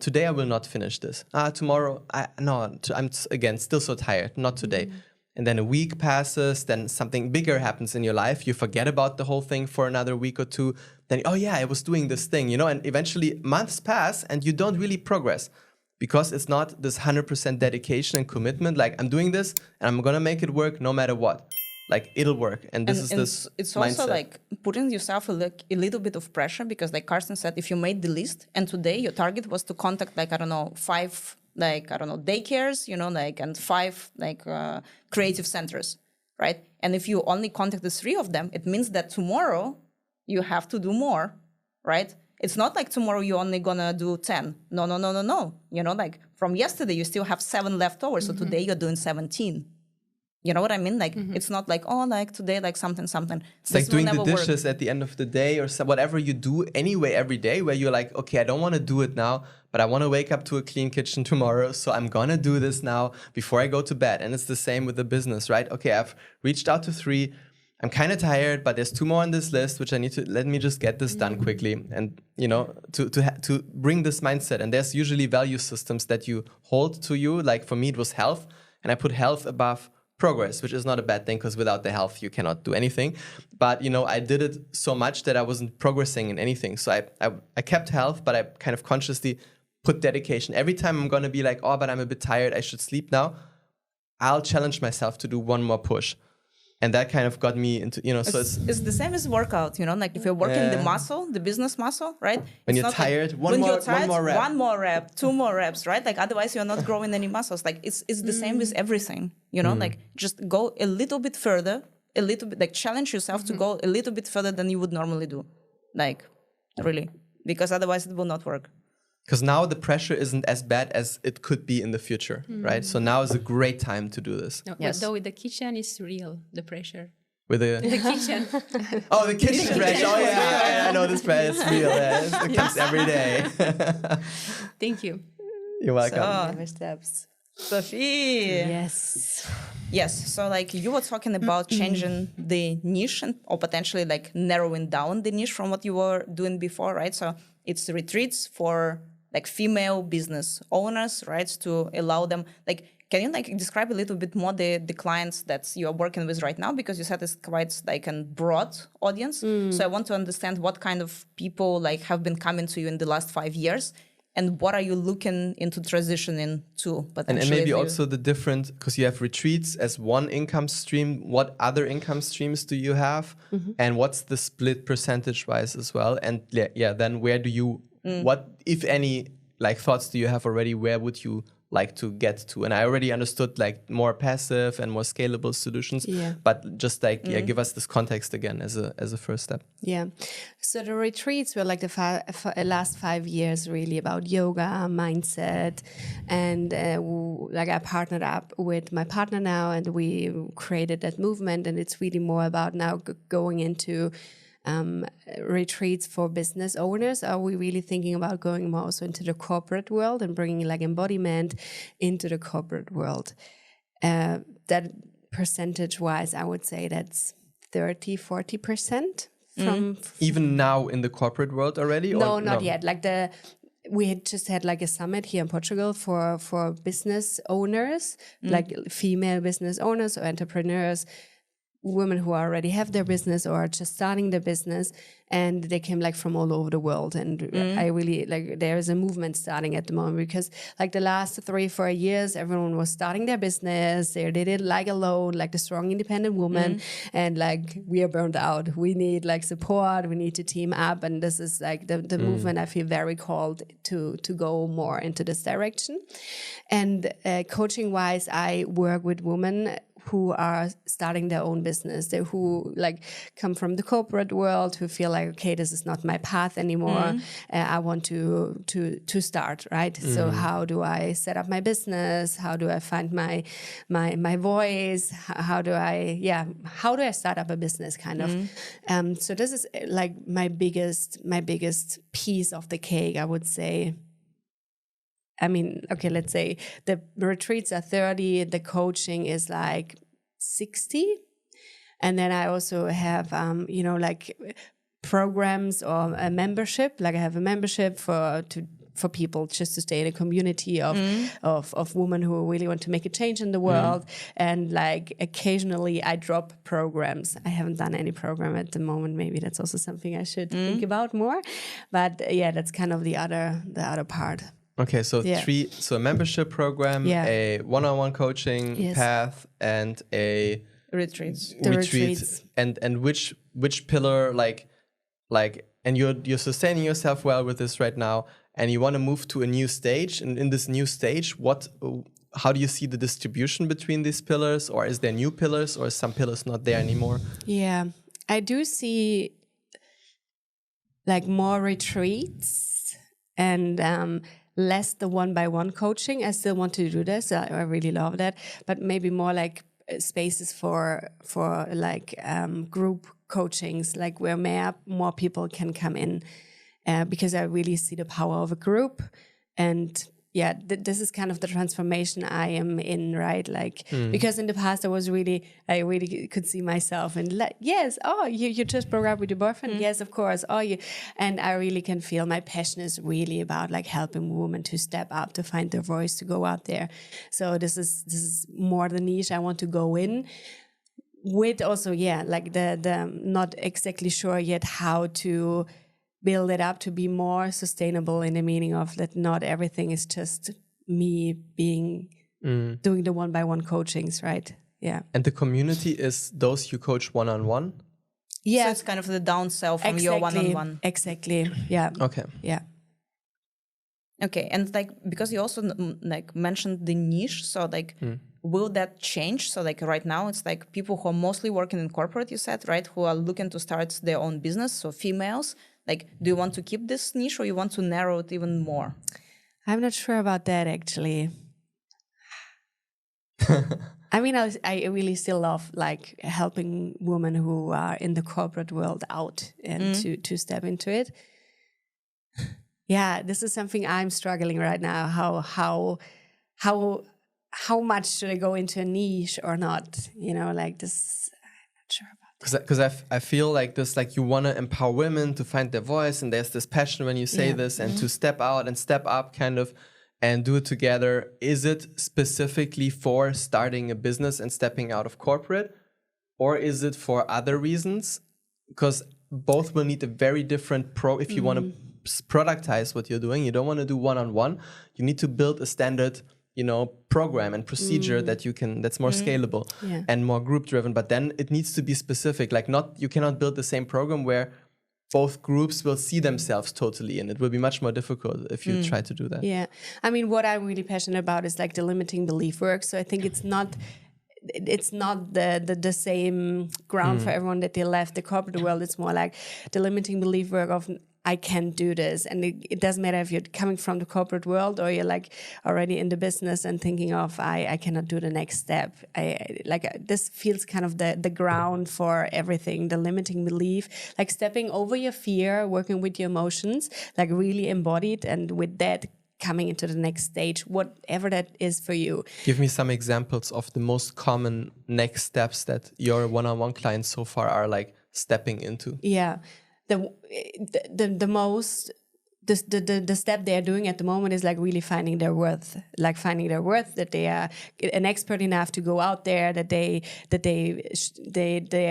Today I will not finish this. Tomorrow, I'm again still so tired. Not today. And then a week passes. Then something bigger happens in your life. You forget about the whole thing for another week or two. Then, oh yeah, I was doing this thing. And eventually months pass, and you don't really progress. Because it's not this 100% dedication and commitment. Like, I'm doing this and I'm going to make it work no matter what. Like, it'll work. And this it's mindset. Also like putting yourself a little bit of pressure, because like Carsten said, if you made the list and today your target was to contact 5 daycares, and 5 creative centers, right? And if you only contacted 3 of them, it means that tomorrow you have to do more, right? It's not like tomorrow you're only gonna do 10. No. Like from yesterday, you still have 7 left over. So today you're doing 17. You know what I mean? Like it's not like, oh, like today, like something. It's like doing the dishes at the end of the day, or whatever you do anyway every day, where you're like, okay, I don't want to do it now, but I want to wake up to a clean kitchen tomorrow. So I'm gonna do this now before I go to bed. And it's the same with the business, right? Okay, I've reached out to 3. I'm kind of tired, but there's 2 more on this list, which I need to, let me just get this done quickly. And, to bring this mindset. And there's usually value systems that you hold to you. Like for me, it was health. And I put health above progress, which is not a bad thing, because without the health, you cannot do anything. But, I did it so much that I wasn't progressing in anything. So I kept health, but I kind of consciously put dedication. Every time I'm going to be like, oh, but I'm a bit tired, I should sleep now, I'll challenge myself to do one more push. And that kind of got me into, so it's the same as workout, like if you're working the muscle, the business muscle, right? When you're tired, one more rep. 1 more rep, 2 more reps, right? Like otherwise you're not growing any muscles. Like it's the same with everything, like just go a little bit further, like challenge yourself to go a little bit further than you would normally do. Like really, because otherwise it will not work. Because now the pressure isn't as bad as it could be in the future, right? So now is a great time to do this. No, yes. Though with the kitchen, it's real, the pressure. With the kitchen. Oh, the kitchen pressure. Oh, yeah, I know this pressure. It's real. Yeah. It comes every day. Thank you. You're welcome. Never steps. Sophie. Yes. Yes. So like you were talking about changing the niche or potentially like narrowing down the niche from what you were doing before, right? So it's retreats for like female business owners, right? To allow them like, can you like describe a little bit more the clients that you are working with right now? Because you said it's quite like a broad audience. So I want to understand what kind of people like have been coming to you in the last 5 years. And what are you looking into transitioning to? And maybe also the different, because you have retreats as one income stream. What other income streams do you have? And what's the split percentage-wise as well? And then where do you, what, if any, like thoughts do you have already? Where would you like to get to? And I already understood like more passive and more scalable solutions. Yeah. But just like, give us this context again as a first step. Yeah. So the retreats were like the last 5 years really about yoga, mindset. And like I partnered up with my partner now and we created that movement. And it's really more about now going into retreats for business owners. Are we really thinking about going more also into the corporate world and bringing like embodiment into the corporate world? That percentage wise, I would say that's 30-40% from Even now in the corporate world already? no, or not yet. Like we had just had like a summit here in Portugal for business owners, like female business owners or entrepreneurs, women who already have their business or are just starting their business, and they came like from all over the world. And I really like there is a movement starting at the moment because like the last 3-4 years, everyone was starting their business. They did it like alone, like the strong independent woman, and like we are burned out. We need like support. We need to team up, and this is like the movement. I feel very called to go more into this direction. And coaching wise, I work with women who are starting their own business, they who like come from the corporate world, who feel like, okay, this is not my path anymore. I want to start, right? So how do I set up my business? How do I find my voice? How do I start up a business kind of? So this is like my biggest piece of the cake, I would say. I mean, okay, let's say the retreats are 30, the coaching is like 60. And then I also have, like programs or a membership. Like I have a membership for people just to stay in a community of women who really want to make a change in the world. And like occasionally I drop programs. I haven't done any program at the moment. Maybe that's also something I should think about more. But yeah, that's kind of the other part. Okay, so so a membership program, a one-on-one coaching path, and a retreats. And which pillar like and you're sustaining yourself well with this right now, and you want to move to a new stage, and in this new stage, how do you see the distribution between these pillars, or is there new pillars, or is some pillars not there anymore? Yeah, I do see like more retreats and less the one-by-one coaching. I still want to do this. I really love that, but maybe more like spaces for like group coachings, like where more people can come in, because I really see the power of a group. And yeah, this is kind of the transformation I am in, right? Like, because in the past I really could see myself and like, yes, you just broke up with your boyfriend? Yes, of course. And I really can feel my passion is really about like helping women to step up, to find their voice, to go out there. So this is more the niche I want to go in with also, like the not exactly sure yet how to build it up to be more sustainable, in the meaning of that not everything is just me being doing the one-by-one coachings, right? Yeah. And the community is those you coach one-on-one? Yeah. So it's kind of the downsell from your one-on-one. Exactly. Yeah. Okay. Yeah. Okay. And like, because you also like mentioned the niche, so like, will that change? So like right now it's like people who are mostly working in corporate, you said, right? Who are looking to start their own business. So females. Like, do you want to keep this niche or you want to narrow it even more? I'm not sure about that, actually. I mean, I really still love like helping women who are in the corporate world out and to step into it. Yeah, this is something I'm struggling right now. How how much should I go into a niche or not? You know, like this, I'm not sure about. Because I feel like this, like you want to empower women to find their voice, and there's this passion when you say this, and to step out and step up kind of and do it together. Is it specifically for starting a business and stepping out of corporate, or is it for other reasons? Because both will need a very different if you want to productize what you're doing. You don't want to do one-on-one. You need to build a standard, you know, program and procedure that you can, that's more scalable and more group driven. But then it needs to be specific. Like you cannot build the same program where both groups will see themselves totally, and it will be much more difficult if you try to do that. Yeah. I mean, what I'm really passionate about is like the limiting belief work. So I think it's not the same ground for everyone that they left the corporate world. It's more like the limiting belief work of I can't do this. And it doesn't matter if you're coming from the corporate world or you're like already in the business and thinking of I cannot do the next step. This feels kind of the ground for everything, the limiting belief, like stepping over your fear, working with your emotions, like really embodied, and with that coming into the next stage, whatever that is for you. Give me some examples of the most common next steps that your one-on-one clients so far are like stepping into. Yeah. The step they are doing at the moment is like really finding their worth, that they are an expert enough to go out there, that they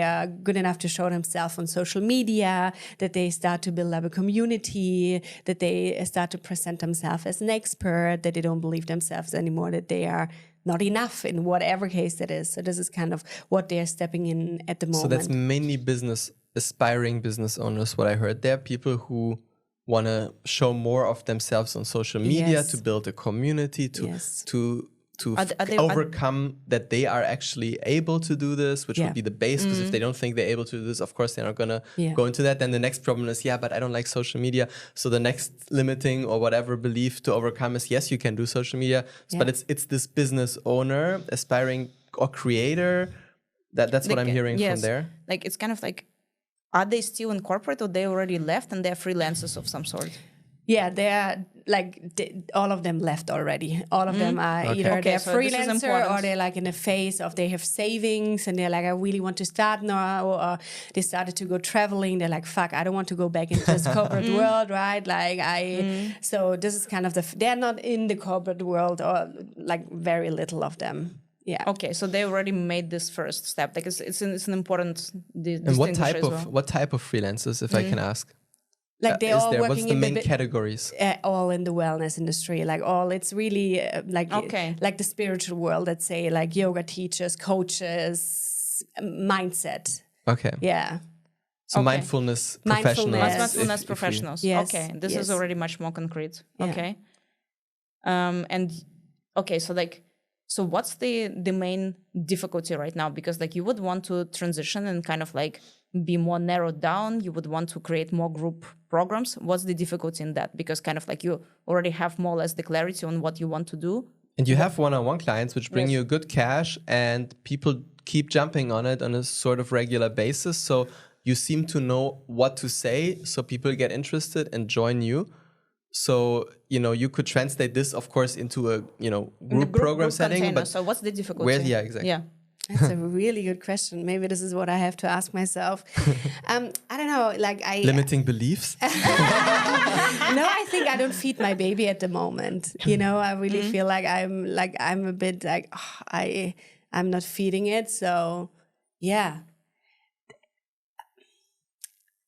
are good enough to show themselves on social media, that they start to build up a community, that they start to present themselves as an expert, that they don't believe themselves anymore, that they are not enough in whatever case that is. So this is kind of what they are stepping in at the moment. So that's mainly aspiring business owners, what I heard. There are people who want to show more of themselves on social media, to build a community, to overcome that they are actually able to do this, which would be the base. Because if they don't think they're able to do this, of course they're not gonna go into that. Then the next problem is, but I don't like social media. So the next limiting or whatever belief to overcome is, yes, you can do social media, but it's this business owner, aspiring or creator. That's what I'm hearing from there. Like it's kind of like, are they still in corporate or they already left and they're freelancers of some sort? Yeah, they're like all of them left already. All of them are either they're freelancer or they're like in a phase of they have savings and they're like, I really want to start now, or they started to go traveling. They're like, fuck, I don't want to go back into this corporate world, right? Like so this is kind of they're not in the corporate world, or like very little of them. Yeah. Okay, so they already made this first step. Like it's an important And what type of freelancers, if I can ask? Like they all working what's the main categories? All in the wellness industry, like all. It's really like the spiritual world. Let's say like yoga teachers, coaches, mindset. Okay. Yeah. So mindfulness professionals. Mindfulness professionals. Yes. Okay, this is already much more concrete. Yeah. Okay. So what's the main difficulty right now? Because like you would want to transition and kind of like be more narrowed down. You would want to create more group programs. What's the difficulty in that? Because kind of like you already have more or less the clarity on what you want to do. And you have one-on-one clients which bring you good cash, and people keep jumping on it on a sort of regular basis. So you seem to know what to say, so people get interested and join you. So, you could translate this, of course, into a, group program setting. Container. But so what's the difficulty? Exactly. Yeah. That's a really good question. Maybe this is what I have to ask myself. I don't know, limiting beliefs? No, I think I don't feed my baby at the moment. I really feel like I'm a bit like, I'm not feeding it. So, yeah.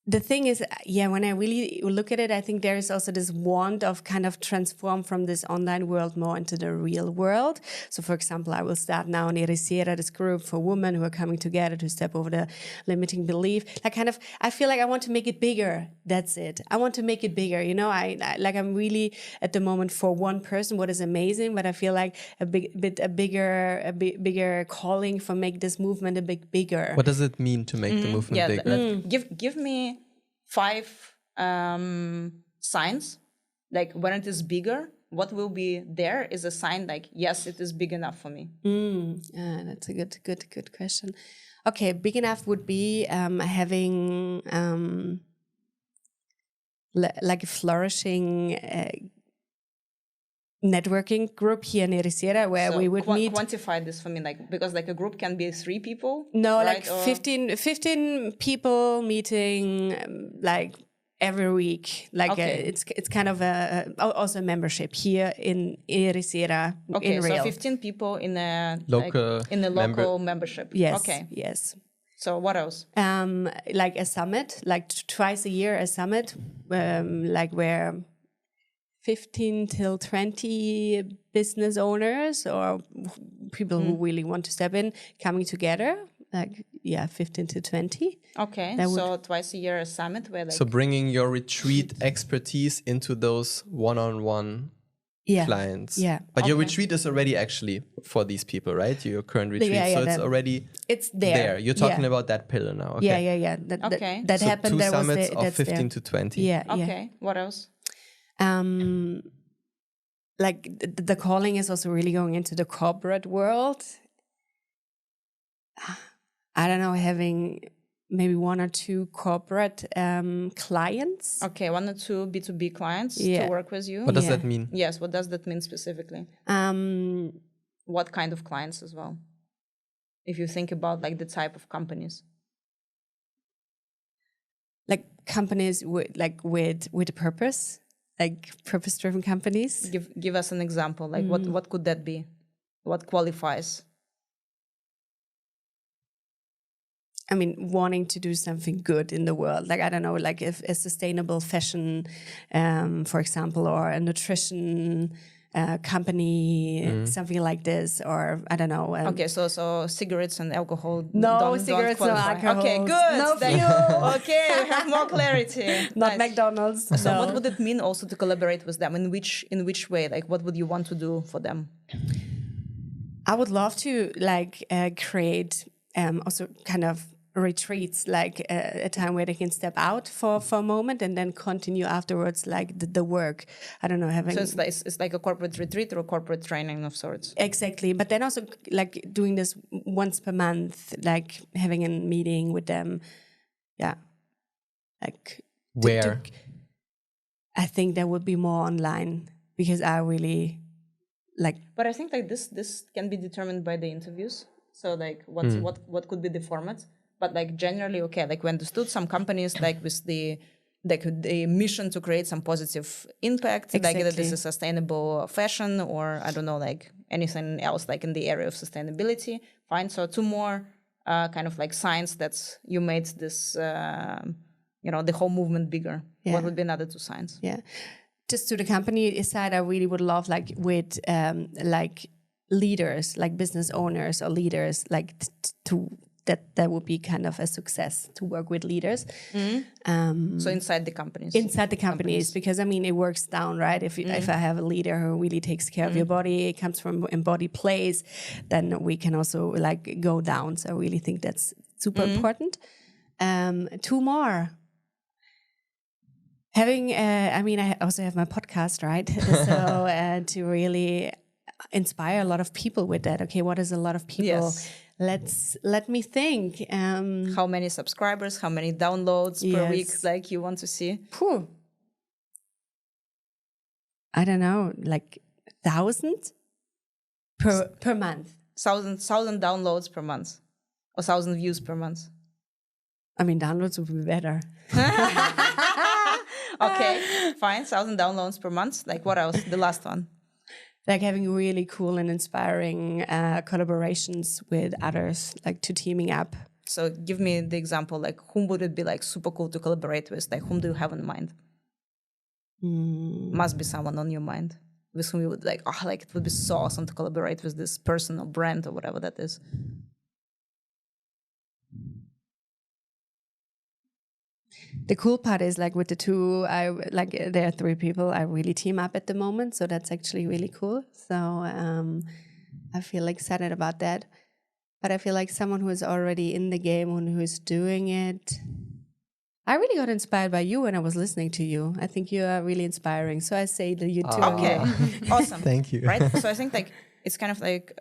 The thing is, when I really look at it, I think there is also this want of kind of transform from this online world more into the real world. So, for example, I will start now in Erisera, this group for women who are coming together to step over the limiting belief. I feel like I want to make it bigger. That's it. I want to make it bigger. I'm really at the moment for one person, what is amazing, but I feel like a bigger calling for make this movement a bit bigger. What does it mean to make the movement bigger? Give me 5 signs, like when it is bigger, what will be there is a sign like, yes, it is big enough for me. That's a good question. Okay, big enough would be having like a flourishing networking group here in Ericeira where So we would meet. quantify this for me, like, because like a group can be 3 people. No, right? like 15 people meeting like every week. Like Okay. it's kind of also a membership here in Ericeira Okay, in so real. 15 people in a Local local membership. Yes. Okay. Yes. So what else? Like a summit, like twice a year, a summit, like where 15 till 20 business owners or people who really want to step in coming together, like 15 to 20. Okay, That so twice a year a summit where like So bringing your retreat expertise into those one-on-one clients. Yeah. But your retreat is already actually for these people, right? Your current retreat. Yeah, so it's that- already it's there. You're talking Yeah. about that pillar now. Okay. Yeah. Okay. That So happened. 2 That was summits the, of that's 15 there. to 20. Yeah. okay, what else? Like the calling is also really going into the corporate world. I don't know, having maybe 1 or 2 corporate clients. Okay, 1 or 2 B2B clients Yeah. to work with you. What does Yeah. that mean? Yes, what does that mean specifically? What kind of clients as well? If you think about like the type of companies. Like companies with a purpose, like purpose-driven companies. Give us an example. Like what could that be? What qualifies? I mean, wanting to do something good in the world. Like, I don't know, like if a sustainable fashion, for example, or a nutrition company, something like this, or I don't know. Okay, so cigarettes and alcohol. No cigarettes, no qualify. alcohol. Okay, good. No Then- fuel. Okay, I have more clarity. Not Nice. McDonald's. So no. what would it mean also to collaborate with them? In which way? Like what would you want to do for them? I would love to create also kind of retreats, like a time where they can step out for a moment and then continue afterwards, like the work. I don't know, having So it's like a corporate retreat or a corporate training of sorts. exactly. But then also like doing this once per month, like having a meeting with them. Yeah, like Where? I think that would be more online because I really like. But I think like this can be determined by the interviews. So like what could be the format? But like generally, okay, like we understood some companies like with the mission to create some positive impact, like that this Exactly. is sustainable fashion or I don't know, like anything else like in the area of sustainability. Fine. So 2 more kind of like signs that you made this, the whole movement bigger. Yeah. What would be another 2 signs? Yeah. Just to the company side, I really would love like with like leaders, like business owners or leaders, like to that would be kind of a success to work with leaders. So inside the companies. Inside the companies, because I mean it works down, right? If I have a leader who really takes care of your body, it comes from embodied place, then we can also like go down. So I really think that's super important. 2 more. Having, I also have my podcast, right? So to really inspire a lot of people with that. Okay, what is a lot of people? Yes. Let me think. How many subscribers, how many downloads per week Yes. like you want to see? Phew. I don't know, like 1,000 per month. 1,000 downloads per month or 1,000 views per month. I mean, downloads would be better. Okay, fine. 1,000 downloads per month. Like what else? The last one. Like having really cool and inspiring collaborations with others, like to teaming up. So give me the example. Like whom would it be like super cool to collaborate with? Like whom do you have in mind? Must be someone on your mind with whom you would like. Oh, like it would be so awesome to collaborate with this person or brand or whatever that is. The cool part is like with the 2, there are 3 people I really team up at the moment. So that's actually really cool. So I feel excited about that. But I feel like someone who is already in the game and who is doing it. I really got inspired by you when I was listening to you. I think you are really inspiring. So I say that you too. Okay, awesome. Thank you. Right. So I think like it's kind of like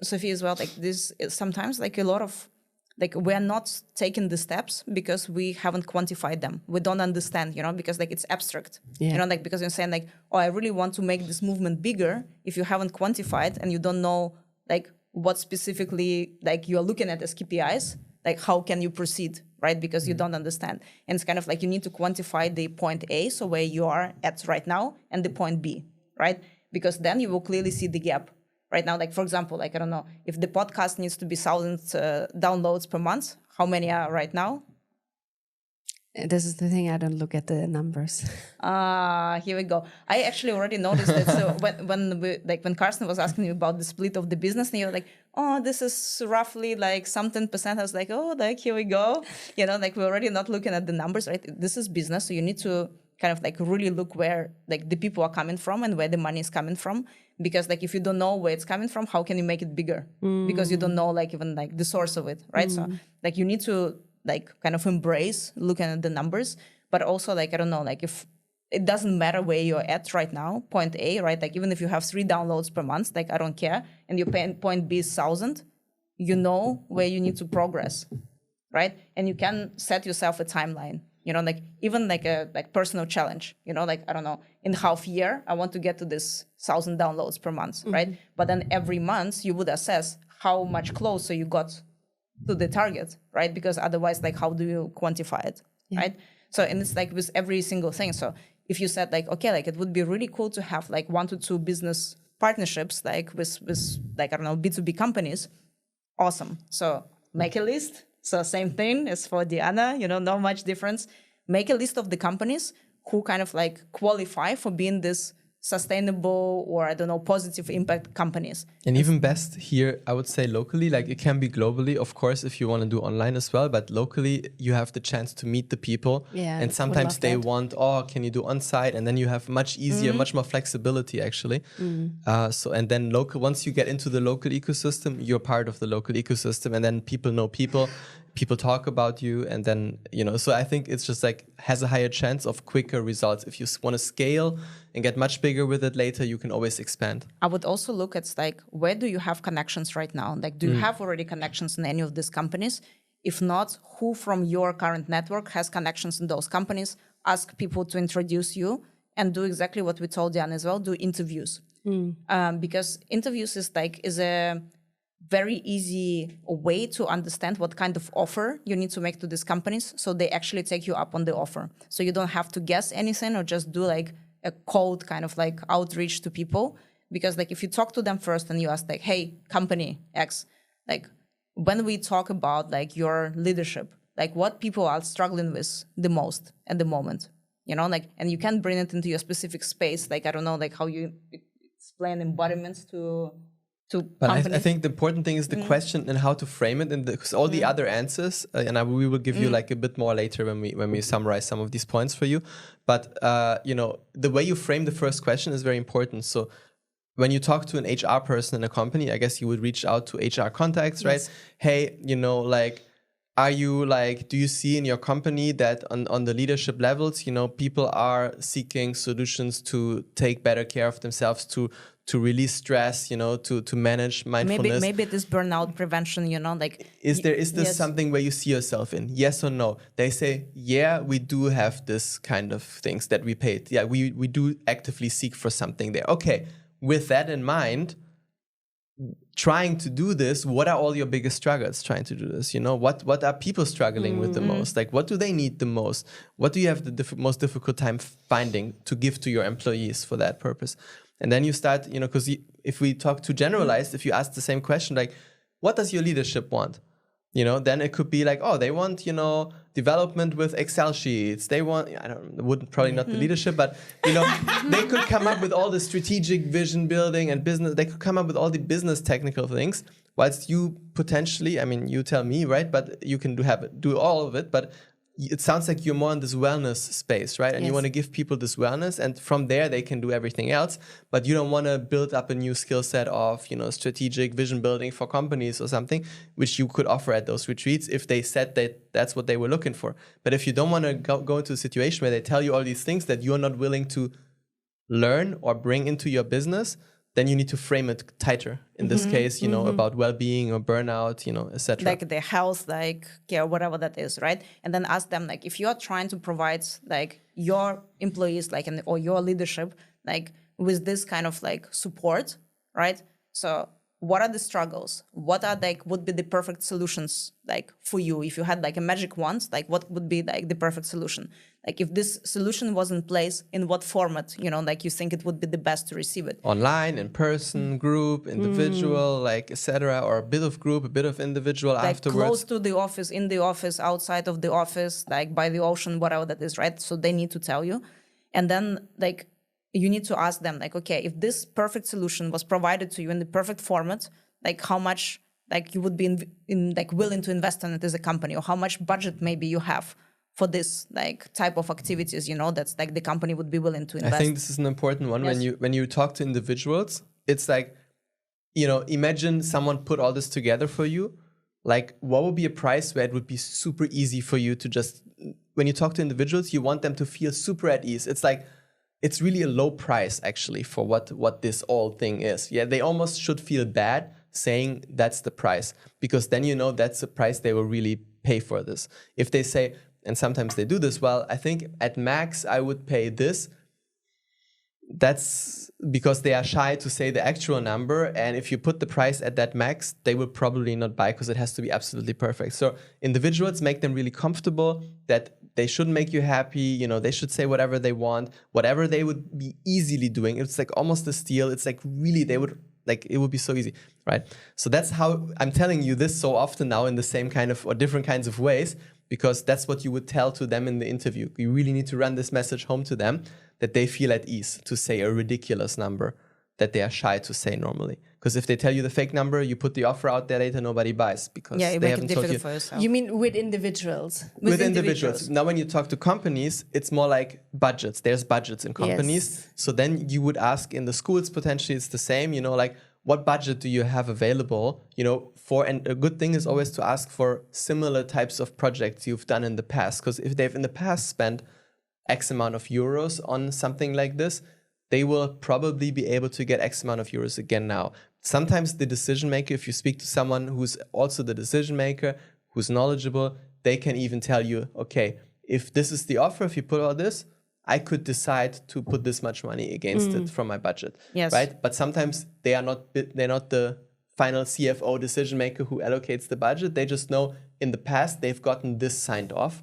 Sophie as well. Like this sometimes like a lot of like we're not taking the steps because we haven't quantified them. We don't understand, because like it's abstract. Like because you're saying like, oh, I really want to make this movement bigger. If you haven't quantified and you don't know like what specifically like you're looking at as KPIs, like how can you proceed, right? Because you don't understand. And it's kind of like you need to quantify the point A, so where you are at right now, and the point B, right? Because then you will clearly see the gap. Right now, like for example, like I don't know, if the podcast needs to be 1,000 downloads per month, how many are right now? This is the thing, I don't look at the numbers. Here we go. I actually already noticed that. So when Carsten was asking me about the split of the business, and you were like, oh, this is roughly like some 10%. I was like, oh, like here we go. Like we're already not looking at the numbers, right? This is business, so you need to kind of like really look where like the people are coming from and where the money is coming from. Because like if you don't know where it's coming from, how can you make it bigger? Because you don't know like even like the source of it, right? So like you need to like kind of embrace looking at the numbers, but also like I don't know, like if it doesn't matter where you're at right now, point A, right? Like even if you have 3 downloads per month, like I don't care, and your point B is 1,000, you know where you need to progress, right? And you can set yourself a timeline. Like even like a personal challenge, like, I don't know, in half year, I want to get to this 1,000 downloads per month, right? But then every month you would assess how much closer you got to the target, right? Because otherwise, like, how do you quantify it, right? So, and it's like with every single thing. So if you said like, okay, like it would be really cool to have like 1 to 2 business partnerships, like with like, I don't know, B2B companies, awesome. So make a list. So same thing as for Diana, not much difference. Make a list of the companies who kind of like qualify for being this sustainable or, I don't know, positive impact companies. And even best here, I would say locally, like it can be globally, of course, if you want to do online as well, but locally you have the chance to meet the people. Yeah, and sometimes they want, oh, can you do on-site? And then you have much easier, much more flexibility actually. And then once you get into the local ecosystem, you're part of the local ecosystem, and then people know people talk about you, and then, so I think it's just like has a higher chance of quicker results. If you want to scale and get much bigger with it later, you can always expand. I would also look at like, where do you have connections right now? Like, do you have already connections in any of these companies? If not, who from your current network has connections in those companies? Ask people to introduce you, and do exactly what we told Diana as well, do interviews. Because interviews is a very easy way to understand what kind of offer you need to make to these companies, so they actually take you up on the offer. So you don't have to guess anything or just do like a cold kind of like outreach to people. Because like if you talk to them first and you ask like, hey, company X, like when we talk about like your leadership, like what people are struggling with the most at the moment, like, and you can bring it into your specific space. Like, I don't know, like how you explain embodiments to But I think the important thing is the question and how to frame it, and because all the other answers, we will give you like a bit more later when we summarize some of these points for you. But the way you frame the first question is very important. So when you talk to an HR person in a company, I guess you would reach out to HR contacts, right? Hey, like, are you like, do you see in your company that on the leadership levels, people are seeking solutions to take better care of themselves, to release stress, to manage mindfulness? Maybe it is burnout prevention, like. Is this something where you see yourself in? Yes or no? They say, yeah, we do have this kind of things that we paid. Yeah, we do actively seek for something there. Okay, with that in mind, trying to do this, what are all your biggest struggles trying to do this? What are people struggling with the most? Like, what do they need the most? What do you have the most difficult time finding to give to your employees for that purpose? And then you start, because if we talk too generalized, if you ask the same question, like, what does your leadership want? Then it could be like, oh, they want, development with Excel sheets. They want, probably not the leadership, but, they could come up with all the strategic vision building and business. They could come up with all the business technical things, whilst you potentially, you tell me, right? But you can do all of it, but it sounds like you're more in this wellness space, right? And you want to give people this wellness, and from there they can do everything else. But you don't want to build up a new skill set of, strategic vision building for companies or something, which you could offer at those retreats if they said that that's what they were looking for. But if you don't want to go into a situation where they tell you all these things that you're not willing to learn or bring into your business, then you need to frame it tighter. In this case, you know, about well-being or burnout, you know, etc. Like their health, like care, whatever that is, right? And then ask them, like, if you're trying to provide like your employees, like, or your leadership, like with this kind of like support, right? So what are the struggles? What are like would be the perfect solutions like for you? If you had like a magic wand, like what would be like the perfect solution? Like if this solution was in place, in what format, you know, like you think it would be the best to receive it? Online, in person, group, individual, like etc., or a bit of group, a bit of individual Like afterwards. close to the office, in the office, outside of the office, like by the ocean, whatever that is, right? So they need to tell you. And then like you need to ask them like, okay, if this perfect solution was provided to you in the perfect format, like how much like you would be in like willing to invest in it as a company, or how much budget maybe you have for this like type of activities, you know, that's like the company would be willing to invest. I think this is an important one. Yes. When you talk to individuals, it's like, you know, imagine someone put all this together for you. Like, what would be a price where it would be super easy for you to just, when you talk to individuals, you want them to feel super at ease. It's like, it's really a low price actually for what this all thing is. Yeah, they almost should feel bad saying that's the price, because then you know that's the price they will really pay for this. If they say, and sometimes they do this, well, I think at max I would pay this. That's because they are shy to say the actual number. And if you put the price at that max, they will probably not buy because it has to be absolutely perfect. So individuals, make them really comfortable that they shouldn't make you happy. You know, they should say whatever they want, whatever they would be easily doing. It's like almost a steal. It's like really, they would like, it would be so easy, right? So that's how I'm telling you this so often now in the same kind of or different kinds of ways, because that's what you would tell to them in the interview. You really need to run this message home to them, that they feel at ease to say a ridiculous number that they are shy to say normally. Because if they tell you the fake number, you put the offer out there later, nobody buys because Yeah, you they make it haven't told difficult you. for yourself. You mean with individuals? With individuals. Now, when you talk to companies, it's more like budgets. There's budgets in companies. Yes. So then you would ask in the schools, potentially it's the same, you know, like what budget do you have available, you know, for, and a good thing is always to ask for similar types of projects you've done in the past. Because if they've in the past spent X amount of euros on something like this, they will probably be able to get X amount of euros again now. Sometimes the decision maker, if you speak to someone who's also the decision maker, who's knowledgeable, they can even tell you, okay, if this is the offer, if you put all this, I could decide to put this much money against it from my budget, Yes. right? But sometimes they're not the final CFO decision maker who allocates the budget. They just know in the past they've gotten this signed off,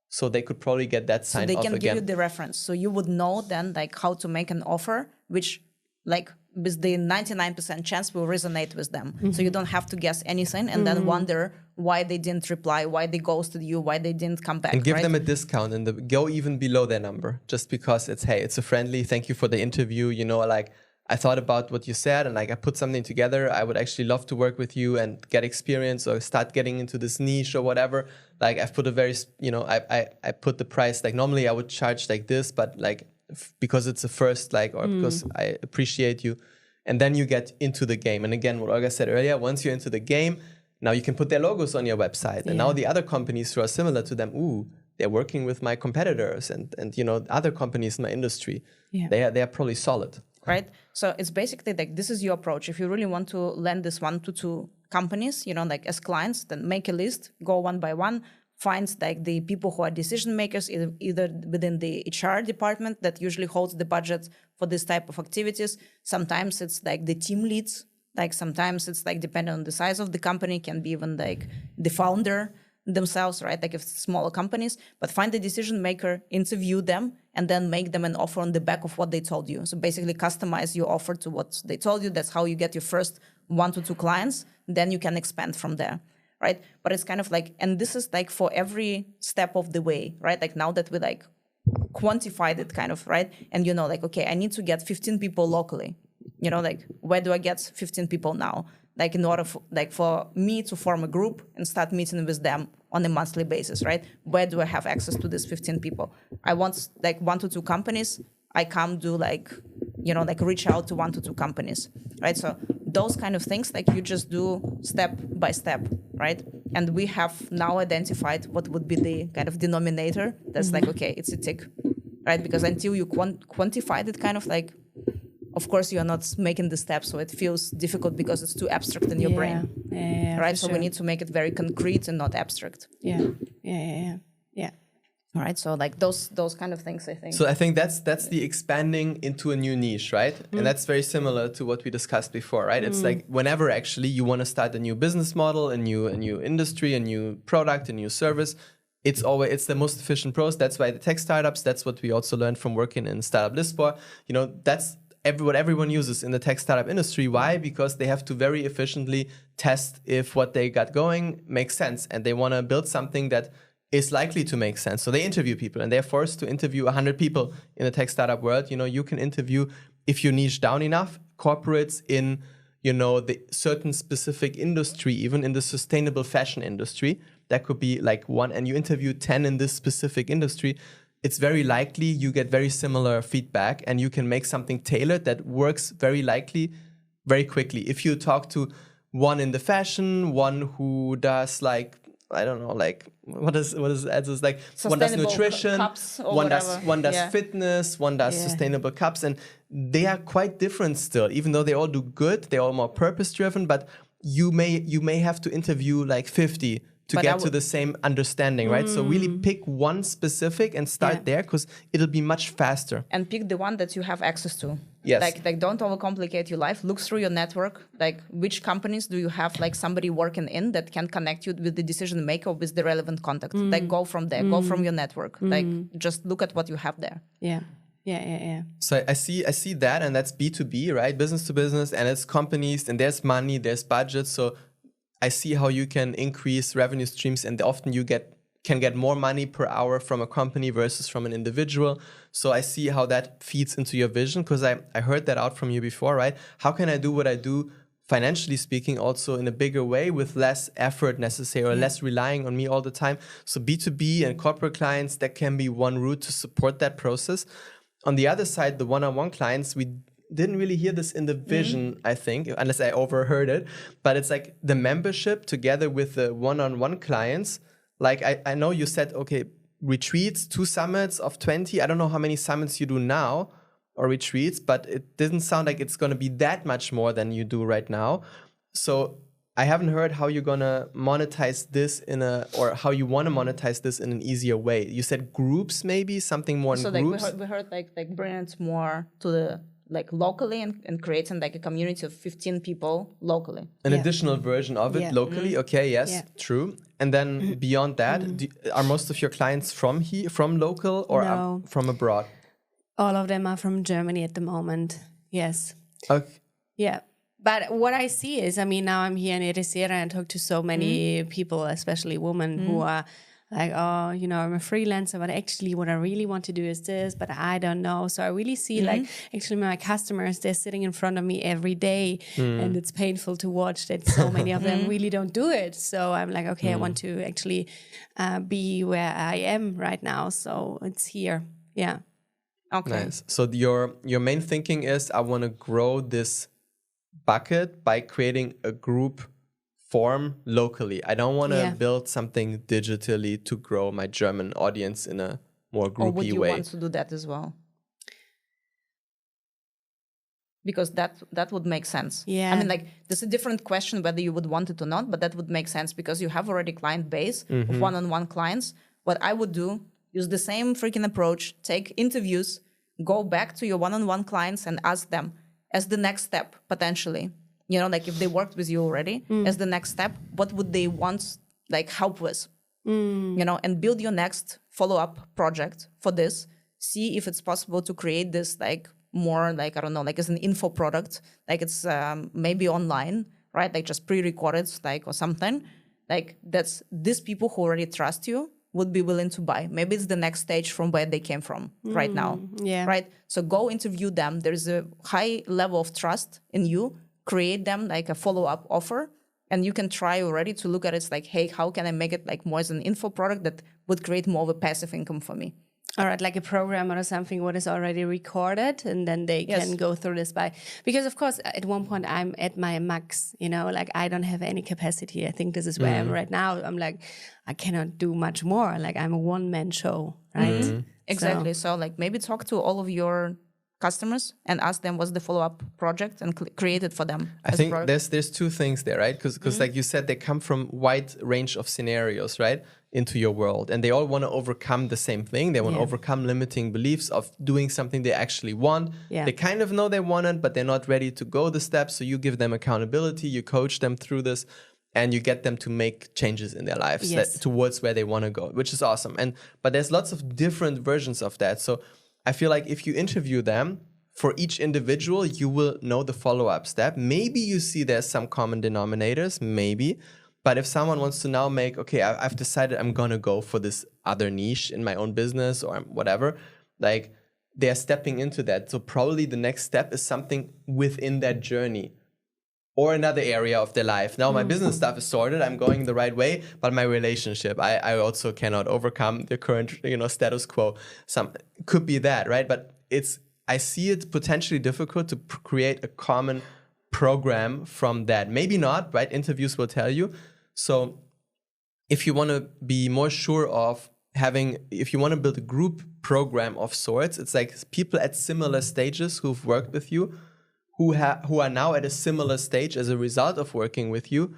so they could probably get that So signed they off can again. give you the reference. So you would know then like how to make an offer, which like with the 99% chance will resonate with them. So you don't have to guess anything and then wonder why they didn't reply, why they ghosted you, why they didn't come back. And give right? them a discount and go even below their number, just because it's, hey, it's a friendly, thank you for the interview. You know, like I thought about what you said and like I put something together. I would actually love to work with you and get experience or start getting into this niche or whatever. Like I've put a very, you know, I put the price, like normally I would charge like this, but like because it's a first, like, or because I appreciate you. And then you get into the game. And again, what Olga said earlier, once you're into the game, now you can put their logos on your website. And now the other companies who are similar to them, ooh, they're working with my competitors and you know, other companies in my industry. Yeah. They are probably solid. Right. So it's basically like this is your approach. If you really want to land this 1 to 2 companies, you know, like as clients, then make a list, go one by one, find like the people who are decision makers, either within the HR department that usually holds the budget for this type of activities. Sometimes it's like the team leads, like sometimes it's like depending on the size of the company, can be even like the founder themselves, right? Like if it's smaller companies, but find the decision maker, interview them, and then make them an offer on the back of what they told you. So basically customize your offer to what they told you. That's how you get your first 1 to 2 clients. Then you can expand from there, right? But it's kind of like, and this is like for every step of the way, right? Like now that we like quantified it kind of, right? And you know, like, okay, I need to get 15 people locally. You know, like where do I get 15 people now? Like in order for me to form a group and start meeting with them on a monthly basis, right? Where do I have access to these 15 people? I want like 1 to 2 companies. I come do like, you know, like reach out to 1 to 2 companies, right? So those kind of things, like you just do step by step, right? And we have now identified what would be the kind of denominator that's like, okay, it's a tick, right? Because until you quantified it kind of like, of course, you are not making the steps, so it feels difficult because it's too abstract in your brain. Right? So we need to make it very concrete and not abstract. Yeah. All right. So like those kind of things, I think. So I think that's the expanding into a new niche, right? And that's very similar to what we discussed before, right? It's like whenever actually you want to start a new business model, a new industry, a new product, a new service, it's the most efficient process. That's why the tech startups, that's what we also learned from working in Startup Lisboa. That's what everyone uses in the tech startup industry. Why? Because they have to very efficiently test if what they got going makes sense, and they want to build something that is likely to make sense. So they interview people, and they're forced to interview 100 people in the tech startup world. You can interview, if you niche down enough, corporates in, the certain specific industry, even in the sustainable fashion industry. That could be like one, and you interview 10 in this specific industry. It's very likely you get very similar feedback, and you can make something tailored that works very likely, very quickly. If you talk to one in the fashion, one who does like, I don't know, like what is that? It's like one does nutrition, one does fitness, one does sustainable cups, and they are quite different still. Even though they all do good, they're all more purpose driven. But you may have to interview like 50 to get to the same understanding, right? So really pick one specific and start there, because it'll be much faster. And pick the one that you have access to. Yes. Like don't overcomplicate your life. Look through your network. Like which companies do you have like somebody working in that can connect you with the decision maker, with the relevant contact. Like go from there, go from your network. Like just look at what you have there. Yeah. So I see that, and that's B2B, right? Business to business, and it's companies, and there's money, there's budget. So I see how you can increase revenue streams, and often you can get more money per hour from a company versus from an individual. So I see how that feeds into your vision, because I heard that out from you before, right? How can I do what I do, financially speaking, also in a bigger way with less effort necessary, or less relying on me all the time? So B2B and corporate clients, that can be one route to support that process. On the other side, the one-on-one clients, we didn't really hear this in the vision, I think, unless I overheard it. But it's like the membership together with the one-on-one clients. Like I know you said, okay, retreats, 2 summits of 20. I don't know how many summits you do now or retreats, but it didn't sound like it's going to be that much more than you do right now. So I haven't heard how you're going to monetize this or how you want to monetize this in an easier way. You said groups, maybe something more in groups. So we heard like bring it more to the like locally and creating like a community of 15 people locally. An additional version of it locally. Okay, yes, true. And then beyond that, are most of your clients from local or from abroad? All of them are from Germany at the moment. Yes. Okay. Yeah. But what I see is, now I'm here in Ericeira and talk to so many people, especially women, who are like, oh, I'm a freelancer, but actually what I really want to do is this, but I don't know. So I really see like actually my customers, they're sitting in front of me every day, and it's painful to watch that so many of them really don't do it. So I'm like, okay, I want to actually be where I am right now. So it's here. Yeah. Okay. Nice. So your main thinking is, I want to grow this bucket by creating a group form locally. I don't want to build something digitally to grow my German audience in a more groupy way. Or would you want to do that as well? Because that would make sense. Yeah. I mean, like, there's a different question whether you would want it or not, but that would make sense because you have already client base of one-on-one clients. What I would do, use the same freaking approach, take interviews, go back to your one-on-one clients and ask them as the next step, potentially. Like if they worked with you already, as the next step, what would they want, like, help with? And build your next follow-up project for this. See if it's possible to create this, like, more, like, I don't know, like as an info product, like it's maybe online, right? Like just pre-recorded, like, or something. Like that's these people who already trust you would be willing to buy. Maybe it's the next stage from where they came from right now. Yeah. Right? So go interview them. There's a high level of trust in you. Create them like a follow-up offer, and you can try already to look at it like, hey, how can I make it like more as an info product that would create more of a passive income for me? All right, like a program or something what is already recorded, and then they can go through this because of course at one point I'm at my max, like I don't have any capacity. I think this is where I am right now. I'm like, I cannot do much more. Like I'm a one-man show, right? Exactly. So like maybe talk to all of your customers and ask them what's the follow-up project and create it for them. I think there's two things there, right? Because like you said, they come from wide range of scenarios, right, into your world, and they all want to overcome the same thing. They want to overcome limiting beliefs of doing something they actually want. Yeah. They kind of know they want it, but they're not ready to go the steps. So you give them accountability, you coach them through this, and you get them to make changes in their lives towards where they want to go, which is awesome. But there's lots of different versions of that. So I feel like if you interview them, for each individual, you will know the follow-up step. Maybe you see there's some common denominators, maybe. But if someone wants to now make, okay, I've decided I'm going to go for this other niche in my own business or whatever, like they're stepping into that. So probably the next step is something within that journey or another area of their life. Now my business stuff is sorted, I'm going the right way, but my relationship, I also cannot overcome the current, status quo. Could be that, right? But I see it potentially difficult to create a common program from that. Maybe not, right? Interviews will tell you. So if you want to be more sure of if you want to build a group program of sorts, it's like people at similar stages who've worked with you, who are now at a similar stage as a result of working with you,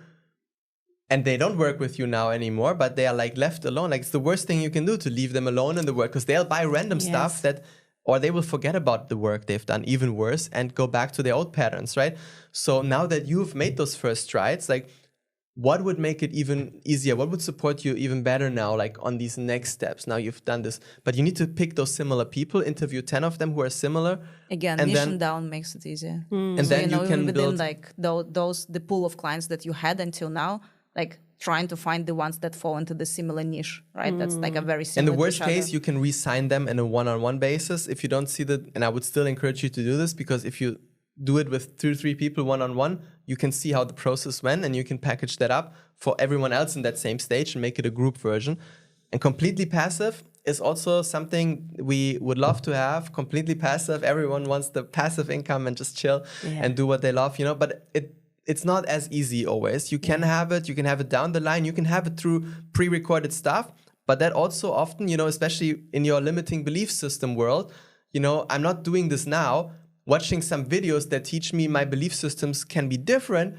and they don't work with you now anymore, but they are like left alone. Like it's the worst thing you can do to leave them alone in the work, because they'll buy random stuff or they will forget about the work they've done, even worse, and go back to their old patterns, right? So now that you've made those first strides, like what would make it even easier? What would support you even better now, like on these next steps? Now you've done this, but you need to pick those similar people, interview 10 of them who are similar. Again, and mission down makes it easier. And so, then you can within build like the pool of clients that you had until now, like trying to find the ones that fall into the similar niche, right? That's like a very similar. In the worst case, you can re-sign them in a one-on-one basis if you don't see that. And I would still encourage you to do this, because if you do it with 2 or 3 people one-on-one, you can see how the process went, and you can package that up for everyone else in that same stage and make it a group version. And completely passive is also something we would love to have. Completely passive, everyone wants the passive income and just chill and do what they love, but it's not as easy always. You can have it down the line, you can have it through pre-recorded stuff, but that also often, especially in your limiting belief system world, I'm not doing this now. Watching some videos that teach me my belief systems can be different,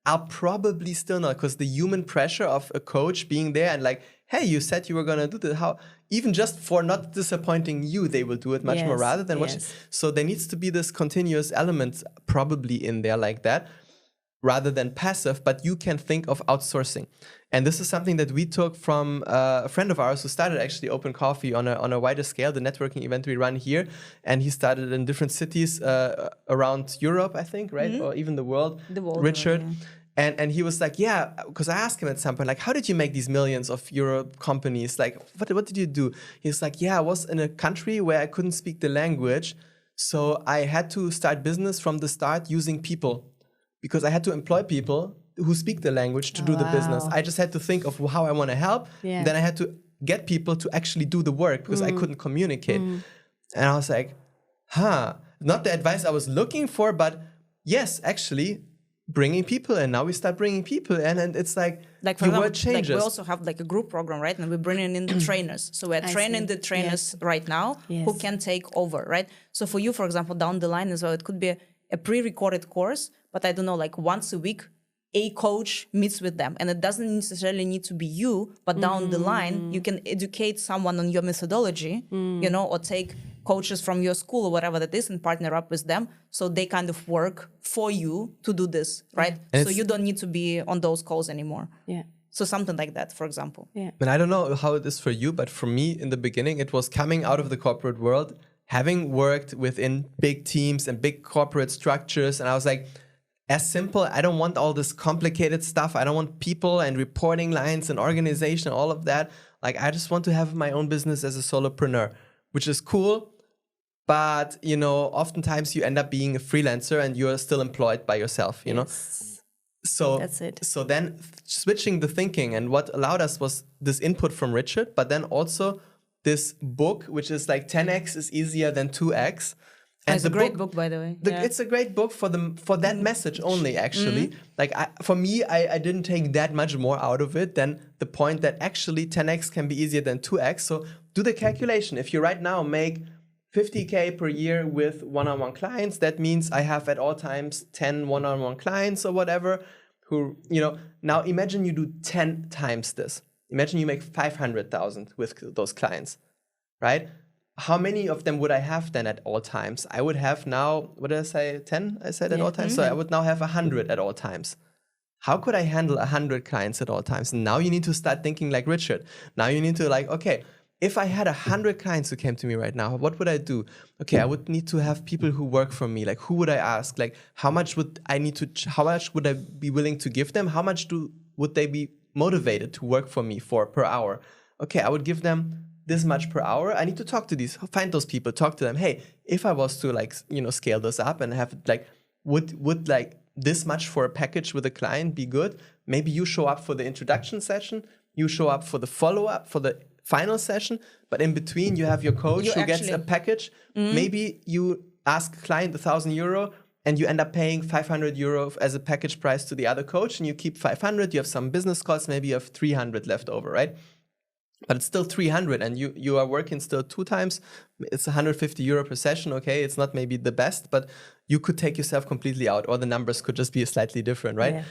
I'll probably still not, because the human pressure of a coach being there and like, hey, you said you were going to do this. How, even just for not disappointing you, they will do it much more rather than watching. So there needs to be this continuous element probably in there like that, rather than passive, but you can think of outsourcing. And this is something that we took from a friend of ours who started actually Open Coffee on a wider scale, the networking event we run here. And he started in different cities around Europe, I think, right? Or even the world. Richard. And he was like, yeah, because I asked him at some point, like, how did you make these millions of euro companies? Like, what did you do? He's like, yeah, I was in a country where I couldn't speak the language. So I had to start business from the start using people, because I had to employ people who speak the language to do the business. I just had to think of how I want to help. Yeah. Then I had to get people to actually do the work, because I couldn't communicate. And I was like, not the advice I was looking for, but yes, actually bringing people in. Now we start bringing people in, and it's like for your example, word changes. Like we also have like a group program, right? And we're bringing in the trainers. So we're training the trainers right now who can take over, right? So for you, for example, down the line as well, it could be a pre-recorded course, but I don't know, like once a week, a coach meets with them. And it doesn't necessarily need to be you, but down the line, you can educate someone on your methodology, or take coaches from your school or whatever that is and partner up with them. So they kind of work for you to do this, right? So you don't need to be on those calls anymore. Yeah. So something like that, for example. Yeah. And I don't know how it is for you, but for me in the beginning, it was coming out of the corporate world, having worked within big teams and big corporate structures. And I was like, as simple, I don't want all this complicated stuff. I don't want people and reporting lines and organization, all of that. Like, I just want to have my own business as a solopreneur, which is cool. But, oftentimes you end up being a freelancer and you're still employed by yourself, you know? So that's it. So then switching the thinking, and what allowed us was this input from Richard, but then also this book, which is like 10x is easier than 2x. And it's a great book, by the way. It's a great book for that message only, actually. Like for me, I didn't take that much more out of it than the point that actually 10x can be easier than 2x. So do the calculation. If you right now make 50K per year with one-on-one clients. That means I have at all times 10 one-on-one clients or whatever who, now imagine you do 10 times this. Imagine you make 500,000 with those clients, right? How many of them would I have then at all times? I would have now, what did I say, 10? I said at all times. So I would now have 100 at all times. How could I handle 100 clients at all times? And now you need to start thinking like Richard. Now you need to okay, if I had 100 clients who came to me right now, what would I do? Okay, I would need to have people who work for me. Like, who would I ask? Like, how much would I be willing to give them? How much would they be motivated to work for me per hour? Okay, I would give them this much per hour. I need to talk to find those people, talk to them. Hey, if I was to scale this up and have would this much for a package with a client be good? Maybe you show up for the introduction session, you show up for the follow-up, for the final session, but in between you have your coach who gets a package. Maybe you ask a client €1,000 and you end up paying €500 as a package price to the other coach, and you keep 500, you have some business costs, maybe you have 300 left over, right? But it's still 300 and you are working still 2 times. It's €150 per session. Okay, it's not maybe the best, but you could take yourself completely out, or the numbers could just be slightly different, right? Yeah.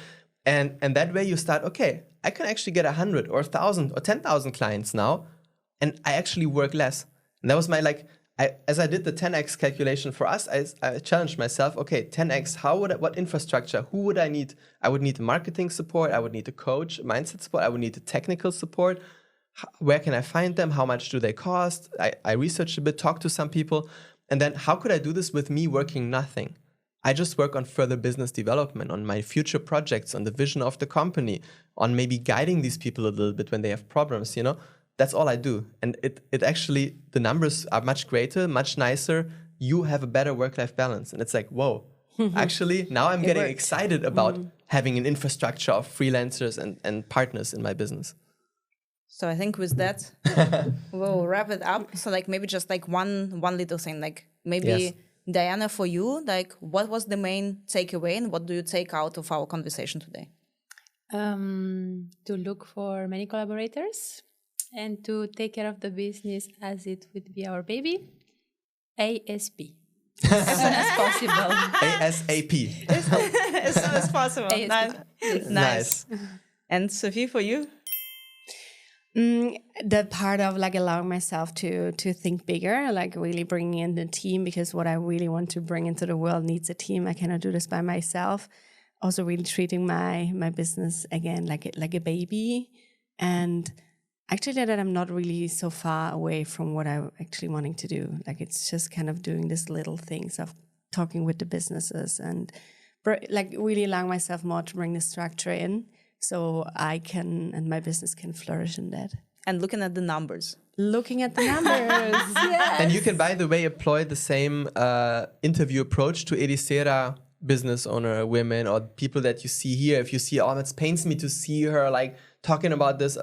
And that way you start, okay, I can actually get 100 or 1,000 or 10,000 clients now, and I actually work less. And that was my as I did the 10x calculation for us, I challenged myself, okay, 10x, what infrastructure, who would I need? I would need marketing support, I would need a coach, mindset support, I would need the technical support. Where can I find them? How much do they cost? I researched a bit, talked to some people. And then how could I do this with me working nothing? I just work on further business development, on my future projects, on the vision of the company, on maybe guiding these people a little bit when they have problems, That's all I do. And it actually, the numbers are much greater, much nicer. You have a better work-life balance. And it's like, whoa, actually, now I'm getting excited about having an infrastructure of freelancers and partners in my business. So I think with that, we'll wrap it up. So maybe just one little thing, maybe Diana, for you, what was the main takeaway and what do you take out of our conversation today? To look for many collaborators and to take care of the business as it would be our baby. ASP. As soon as possible. ASAP. As soon as possible. Nice. And Sophie, for you? The part of allowing myself to think bigger, really bringing in the team, because what I really want to bring into the world needs a team. I cannot do this by myself. Also really treating my business again like a baby, and actually that I'm not really so far away from what I'm actually wanting to do. It's just kind of doing these little things of talking with the businesses and really allowing myself more to bring the structure in, so I can and my business can flourish in that. And looking at the numbers. Yes. And you can, by the way, employ the same interview approach to Edicera business owner women or people that you see here. If you see, it pains me to see her talking about this,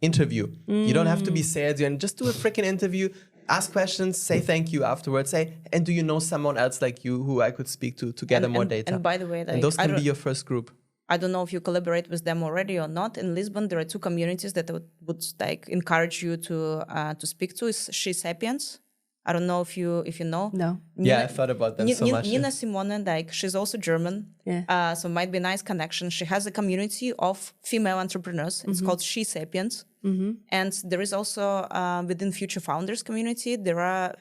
interview. You don't have to be salesy, just do a freaking interview. Ask questions, say thank you afterwards. And do you know someone else like you who I could speak to gather more data? And by the way, and those can be your first group. I don't know if you collaborate with them already or not. In Lisbon, there are 2 communities that I would encourage you to speak to. Is She Sapiens. I don't know if you know. No. I thought about them so much. Nina Simone, she's also German. Yeah. So might be a nice connection. She has a community of female entrepreneurs. It's called She Sapiens. And there is also within Future Founders community, there are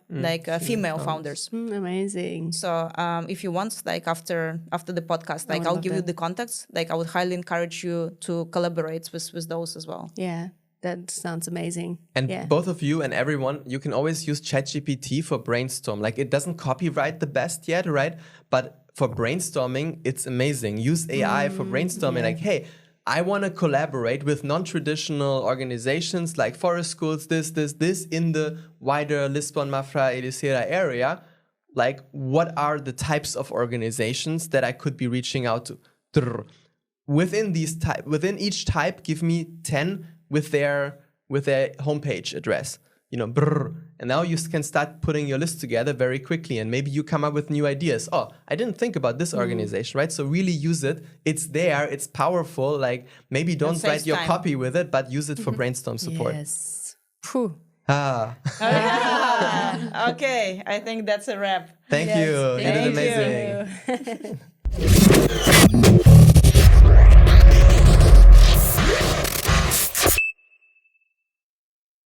female founders. Amazing. So if you want, after the podcast, I'll give you the contacts. I would highly encourage you to collaborate with those as well. Yeah. That sounds amazing. And both of you and everyone, you can always use ChatGPT for brainstorm. It doesn't copyright the best yet, right? But for brainstorming, it's amazing. Use AI for brainstorming. Hey, I want to collaborate with non-traditional organizations like forest schools, this in the wider Lisbon, Mafra, Edicera area. What are the types of organizations that I could be reaching out to? Within each type, give me 10 with their homepage address, and now you can start putting your list together very quickly, and maybe you come up with new ideas. Oh, I didn't think about this organization, right? So really use it. It's there. It's powerful. Maybe don't write your copy with it, but use it for brainstorm support. Yes. Phew. All Okay, I think that's a wrap. Thank Yes, you. You did thank amazing. you.